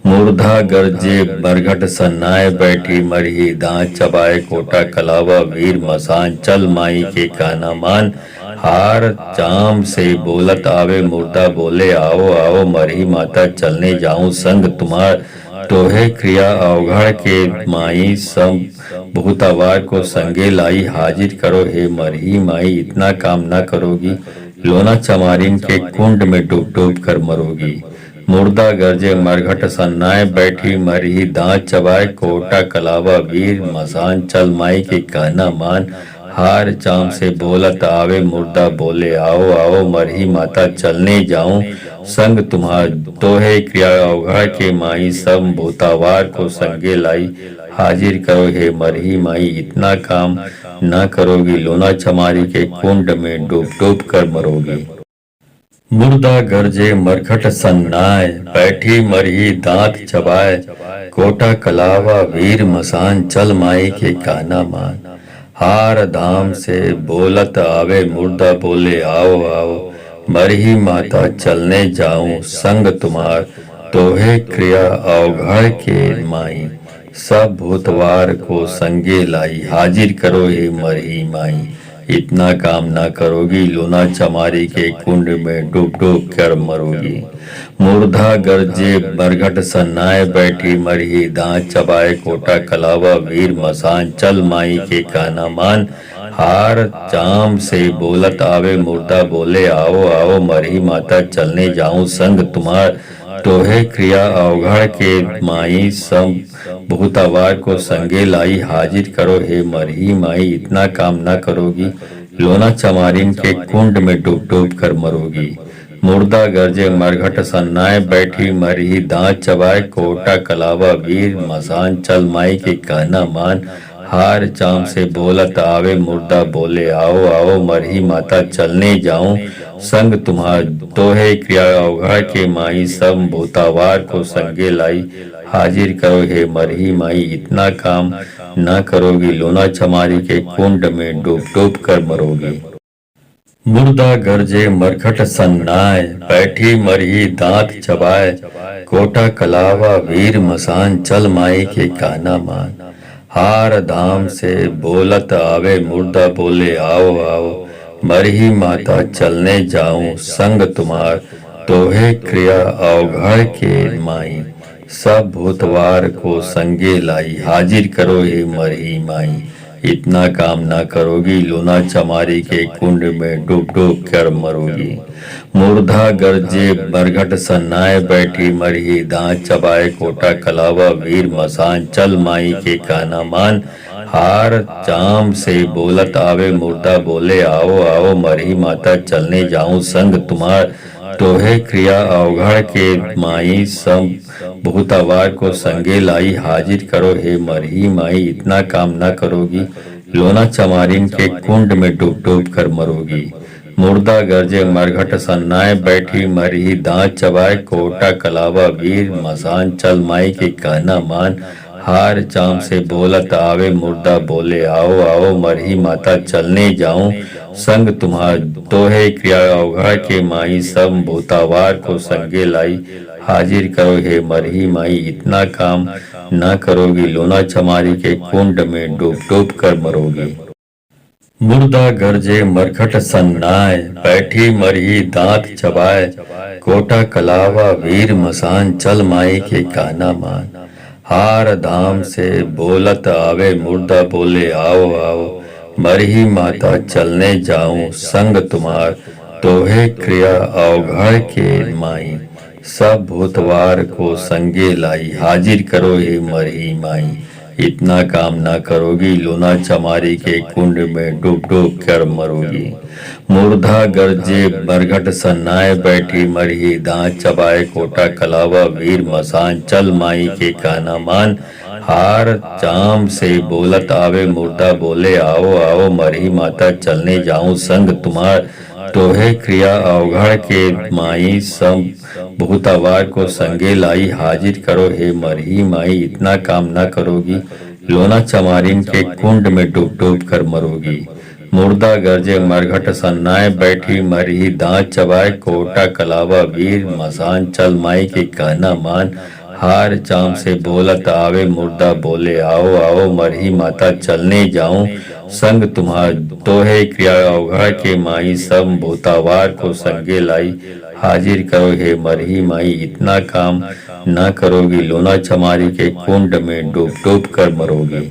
मुर्धा गरजे बरघट सन्नाए बैठी मरही दांत चबाए कोटा कलावा वीर मसान चल माई के कहना मान हार चाम से बोलत आवे मुर्दा बोले आओ आओ मरही माता चलने जाऊं संग तुम्हार तोहे क्रिया अवघड़ के माई सब भूतावार को संगे लाई हाजिर करो हे मरही माई इतना काम ना करोगी लोना चमारिन के कुंड में डूब डूब कर मरोगी। मुर्दा गरजे मरघट सन्नाए बैठी मरही दांत चबाए कोटा कलावा वीर मसान चल माई के कहना मान हार चाम से बोलत आवे मुर्दा बोले आओ आओ मरही माता चलने जाऊं संग तुम्हार तोहे क्रिया अवघड़ के माई सब भूतावार को संगे लाई हाजिर करो हे मरही माई इतना काम ना करोगी लोना चमारी के कुंड में डूब डूब कर मरोगी। मुर्दा गरजे मरखट सन्नाए बैठी मरही दांत चबाए कोटा कलावा वीर मसान चल माई के कहना मान हार धाम से बोलत आवे मुर्दा बोले आओ आओ मरही माता चलने जाऊं संग तुम्हार, तोहे क्रिया अवघड़ के माई, सब भूतवार को संगे लाई, हाजिर करो हे मरही माई। इतना काम ना करोगी, लोना चमारी के कुंड में डूब डूब कर मरोगी। मूर्धा गरजे बरघट सन्नाए बैठी मरही, दांत चबाए कोटा कलावा वीर मसान, चल माई के कहना मान, हार चाम से बोलत आवे मुर्दा बोले आओ आओ, मरही माता चलने जाऊं संग तुम्हार, तोहे क्रिया अवघड़ के माई, सब भूतावार को संगे लाई, हाजिर करो हे मरही माई। इतना काम ना करोगी, लोना चमारिन के कुंड में डूब डूब कर मरोगी। मुर्दा गरजे मरघट सन्नाए बैठी मरही, दांत चबाए कोटा कलावा वीर मसान, चल माई के कहना मान, हार चाम से बोलत आवे मुर्दा बोले आओ आओ, मरही माता चलने जाऊं संग तुम्हार, तोहे क्रिया अवघड़ के माई, सब भूतावार को संगे लाई, हाजिर करो हे मरही माई। इतना काम ना करोगी, लोना चमारी के कुंड में डूब डूब कर मरोगी। मुर्दा गरजे मरघट सन्नाए बैठी मरही, दांत चबाए कोटा कलावा वीर मसान, चल माई के कहना मान, हार धाम से बोलत आवे मुर्दा बोले आओ आओ, मरही माता चलने जाऊं संग तुम्हार, तोहे क्रिया अवघड़ के माई, सब भूतवार को संगे लाई, हाजिर करो हे मरही माई। इतना काम ना करोगी, लोना चमारी के कुंड में डूब डूब कर मरोगी। मूर्धा गरजे बरघट सन्नाए बैठी मरही, दांत चबाए कोटा कलावा वीर मसान, चल माई के कहना मान, हार चाम से बोलत आवे मुर्दा बोले आओ आओ, मरही माता चलने जाऊं संग तुम्हार, तोहे क्रिया अवघड़ के माई, सब भूतावार को संगे लाई, हाजिर करो हे मरही माई। इतना काम ना करोगी, लोना चमारिन के कुंड में डूब डूब कर मरोगी। मुर्दा गरजे मरघट सन्नाए बैठी मरही, दांत चबाए कोटा कलावा वीर मसान, चल माई के कहना मान, हार चाम से बोलत आवे मुर्दा बोले आओ आओ, मरही माता चलने जाऊं संग तुम्हार, तोहे क्रिया अवघड़ के माई, सब भूतावार को संगे लाई, हाजिर करो हे मरही माई। इतना काम ना करोगी, लोना चमारी के कुंड में डूब डूब कर मरोगी। मुर्दा गरजे मरघट सन्नाए बैठी मरही, दांत चबाए कोटा कलावा वीर मसान, चल माई के कहना मान, हार धाम से बोलत आवे मुर्दा बोले आओ आओ, मरही माता चलने जाऊं संग तुम्हार, तोहे क्रिया अवघड़ के माई, सब भूतवार को संगे लाई, हाजिर करो हे मरही माई। इतना काम ना करोगी, लोना चमारी के कुंड में डूब डूब कर मरोगी। मूर्धा गरजे बरघट सन्नाए बैठी मरही, दांत चबाए कोटा कलावा वीर मसान, चल माई के कहना मान, हार चाम से बोलत आवे मुर्दा बोले आओ आओ, मरही माता चलने जाऊं संग तुम्हार, तोहे क्रिया अवघड़ के माई, सब भूतावार को संगे लाई, हाजिर करो हे मरही माई। इतना काम ना करोगी, लोना चमारिन के कुंड में डूब डूब कर मरोगी। मुर्दा गरजे मरघट सन्नाए बैठी मरही, दांत चबाए कोटा कलावा वीर मसान, चल माई के कहना मान, हार चाम से बोलत आवे मुर्दा बोले आओ आओ, मरही माता चलने जाऊं संग तुम्हार, तोहे क्रिया अवघड़ के माई, सब भूतावार को संगे लाई, हाजिर करो हे मरही माई। इतना काम ना करोगी, लोना चमारी के कुंड में डूब डूब कर मरोगी।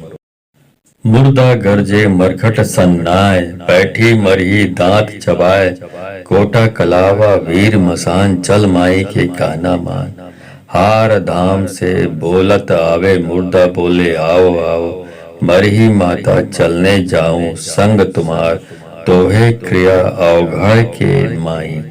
मुर्दा गरजे मरघट सन्नाए बैठी मरही, दांत चबाए कोटा कलावा वीर मसान, चल माई के कहना मान, हार धाम से बोलत आवे मुर्दा बोले आओ आओ, मरही माता चलने जाऊं संग तुम्हार, तोहे क्रिया अवघड़ के माई,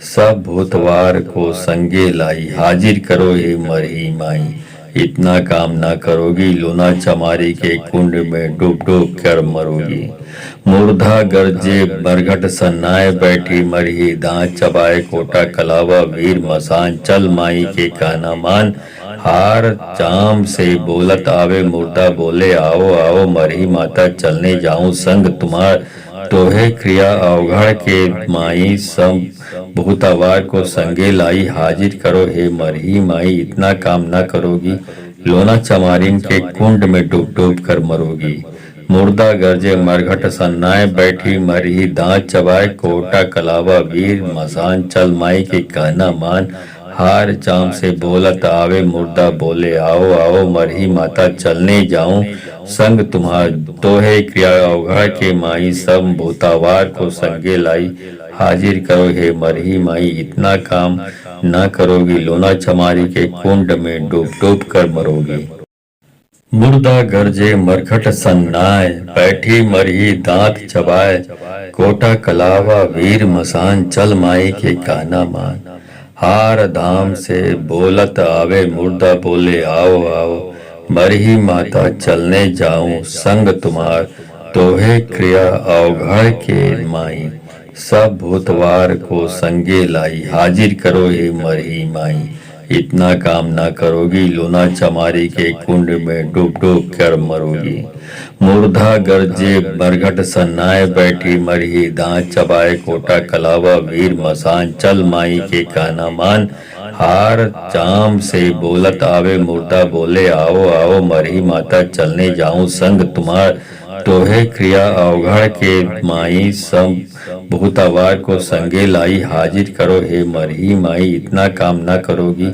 सब भूतवार को संगे लाई, हाजिर करो हे मरही माई। इतना काम ना करोगी, लोना चमारी के कुंड में डूब डूब कर मरोगी। मूर्धा गरजे बरघट सन्नाए बैठी मरही, दांत चबाए कोटा कलावा वीर मसान, चल माई के कहना मान, हार चाम से बोलत आवे मुर्दा बोले आओ आओ, मरही माता चलने जाऊं संग तुम्हार, तोहे क्रिया अवघड़ के माई, सब भूतावार को संगे लाई, हाजिर करो हे मरही माई, इतना काम ना करोगी, लोना चमारिन के कुंड में डूब डूब कर मरोगी। मुर्दा गरजे मरघट सन्नाए, बैठी मरही दांत चबाए, कोटा कलावा वीर मसान चल माई के कहना मान। हार चाम से बोलत आवे, मुर्दा बोले आओ आओ, मरही माता चलने जाऊं संग तुम्हार। तोहे क्रिया अवघा के माई, सब भूतावार को संगे लाई, हाजिर करो हे मरही माई, इतना काम ना करोगी, लोना चमारी के कुंड में डूब डूब कर मरोगी। मुर्दा गरजे मरघट सन्नाए, बैठी मरही दांत चबाए, कोटा कलावा वीर मसान चल माई के कहना मान। हार धाम से बोलत आवे, मुर्दा बोले आओ आओ, मरही माता चलने जाऊं संग तुम्हार। तोहे क्रिया अवघड़ के माई, सब भूतवार को संगे लाई, हाजिर करो हे मरही माई, इतना काम ना करोगी, लोना चमारी के कुंड में डूब डूब कर मरोगी। मुर्दा गरजे मरघट सन्नाए, बैठी मरही दांत चबाए, कोटा कलावा वीर मसान चल माई के कहना मान। हार चाम से बोलत आवे, मुर्दा बोले आओ आओ, मरही माता चलने जाऊं संग तुम्हार। तोहे क्रिया अवघड़ के माई, सब भूतावार को संगे लाई, हाजिर करो हे मरही माई, इतना काम ना करोगी,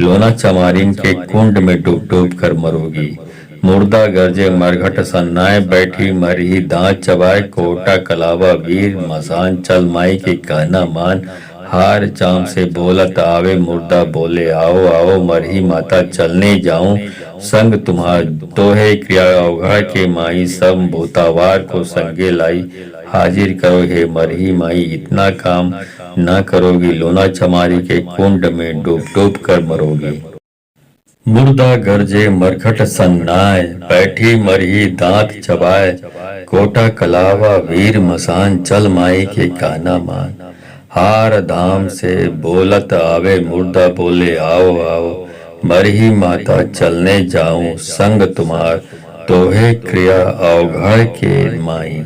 लोना चमारिन के कुंड में डूब डूब कर मरोगी। मुर्दा गरजे मरघट सन्नाए, बैठी मरही दांत चबाए, कोटा कलावा वीर मसान चल माई के कहना मान। हार चाम से बोलत आवे, मुर्दा बोले आओ आओ, मरही माता चलने जाऊं संग तुम्हार। तोहे क्रिया अवघा के माई, सब भूतावार को संगे लाई, हाजिर करो हे मरही माई, इतना काम ना करोगी, लोना चमारी के कुंड में डूब डूब कर मरोगी। मुर्दा गरजे मरघट सन्नाए, बैठी मरही दांत चबाए, कोटा कलावा वीर मसान चल माई के कहना मान। हार धाम से बोलत आवे, मुर्दा बोले आओ आओ, मरही माता चलने जाऊं संग तुम्हार। तोहे क्रिया अवघड़ के माई,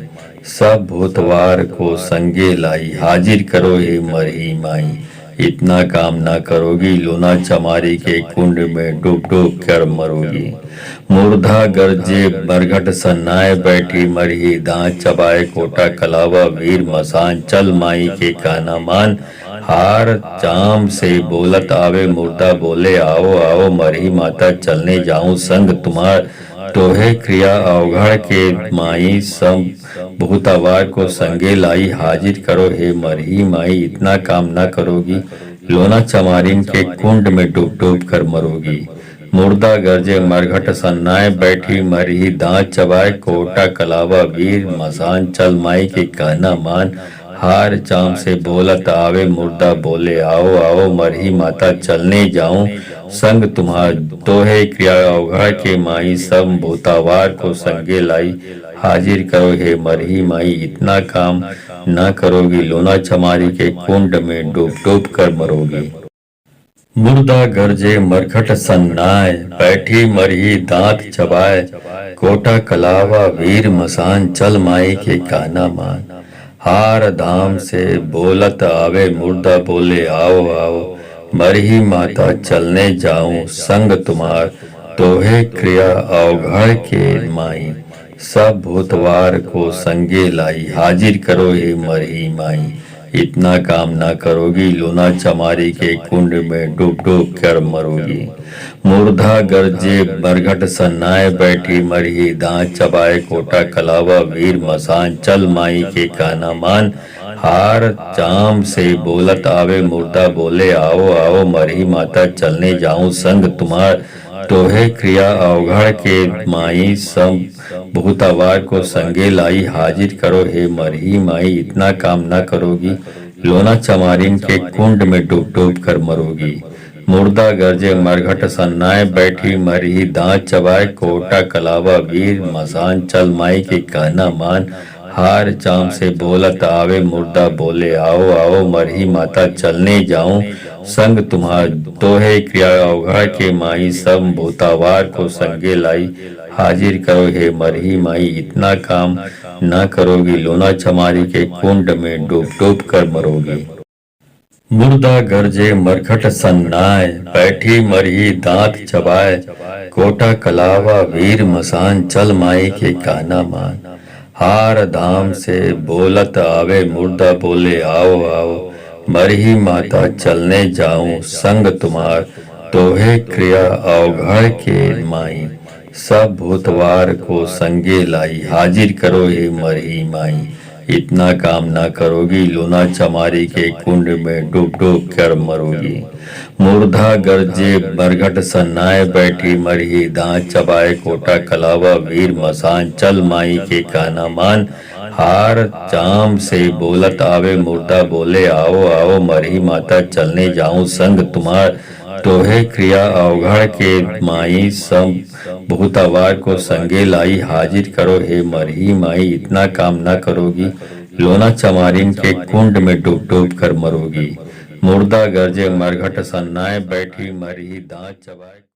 सब भूतवार को संगे लाई, हाजिर करो हे मरही माई, इतना काम ना करोगी, लोना चमारी के कुंड में डूब डूब कर मरोगी। मुर्दा गरजे मरघट सन्नाए, बैठी मरही दांत चबाए, कोटा कलावा वीर मसान चल माई के कहना मान। हार चाम से बोलत आवे, मुर्दा बोले आओ आओ, मरही माता चलने जाऊं संग तुम्हार। तोहे क्रिया अवघड़ के माई, सब भूतावार को संगे लाई, हाजिर करो हे मरही माई, इतना काम ना करोगी, लोना चमारिन के कुंड में डूब डूब कर मरोगी। मुर्दा गरजे मरघट सन्नाए, बैठी मरही दांत चबाए, कोटा कलावा वीर मसान चल माई के कहना मान। हार चाम से बोलत आवे, मुर्दा बोले आओ आओ, मरही माता चलने जाऊं संग तुम्हार। तोहे क्रिया अवघा के माई, सब भूतावार को संगे लाई, हाजिर करो हे मरही माई, इतना काम ना करोगी, लोना चमारी के कुंड में डूब डूब कर मरोगी। मुर्दा गरजे मरघट सन्नाए, बैठी मरही दांत चबाए, कोटा कलावा वीर मसान चल माई के कहना मान। हार धाम से बोलत आवे, मुर्दा बोले आओ आओ, मरही माता चलने जाऊं संग तुम्हार। तोहे क्रिया अवघड़ के माई, सब भूतवार को संगे लाई, हाजिर करो हे मरही माई, इतना काम ना करोगी, लोना चमारी के कुंड में डूब डूब कर मरोगी। मुर्दा गरजे मरघट सन्नाए, बैठी मरही दांत चबाए, कोटा कलावा वीर मसान चल माई के कहना मान। हार चाम से बोलत आवे, मुर्दा बोले आओ आओ, मरही माता चलने जाऊं संग तुम्हार। तोहे क्रिया अवघड़ के माई, सब भूतावार को संगे लाई, हाजिर करो हे मरही माई, इतना काम ना करोगी, लोना चमारिन के कुंड में डूब डूब कर मरोगी। मुर्दा गरजे मरघट सन्नाए, बैठी मरही दांत चबाए, कोटा कलावा वीर मसान चल माई के कहना मान। हार चाम से बोलत आवे, मुर्दा बोले आओ आओ, मरही माता चलने जाऊं संग तुम्हार। तोहे क्रिया अवघा के माई, सब भूतावार को संगे लाई, हाजिर करो हे मरही माई, इतना काम ना करोगी, लोना चमारी के कुंड में डूब डूब कर मरोगी। मुर्दा गरजे मरघट सन्नाए, बैठी मरही दांत चबाए, कोटा कलावा वीर मसान, चल माई के कहना मान। हार धाम से बोलत आवे, मुर्दा बोले आओ आओ, मरही माता चलने जाऊं संग तुम्हार, तोहे क्रिया अवघड़ के माई, सब भूतवार को संगे लाई, हाजिर करो हे मरही माई। इतना काम ना करोगी, लूना चमारी के कुंड में डूब डूब कर मरोगी। मुर्धा गरजे मरघट सन्नाए, बैठी मरही दांत चबाए, कोटा कलावा वीर मसान, चल माई के कहना मान। हार जाम से बोलत आवे, मुर्दा बोले आओ आओ, मरही माता चलने जाऊं संग तुम्हार, तोहे क्रिया अवघड़ के माई, सब भूतवार को संगे लाई, हाजिर करो हे मरही माई। इतना काम ना करोगी, लोना चमारिन के कुंड में डूब डूब कर मरोगी। मुर्दा गरजे मरघट सन्नाए, बैठी मरही दांत चबाए।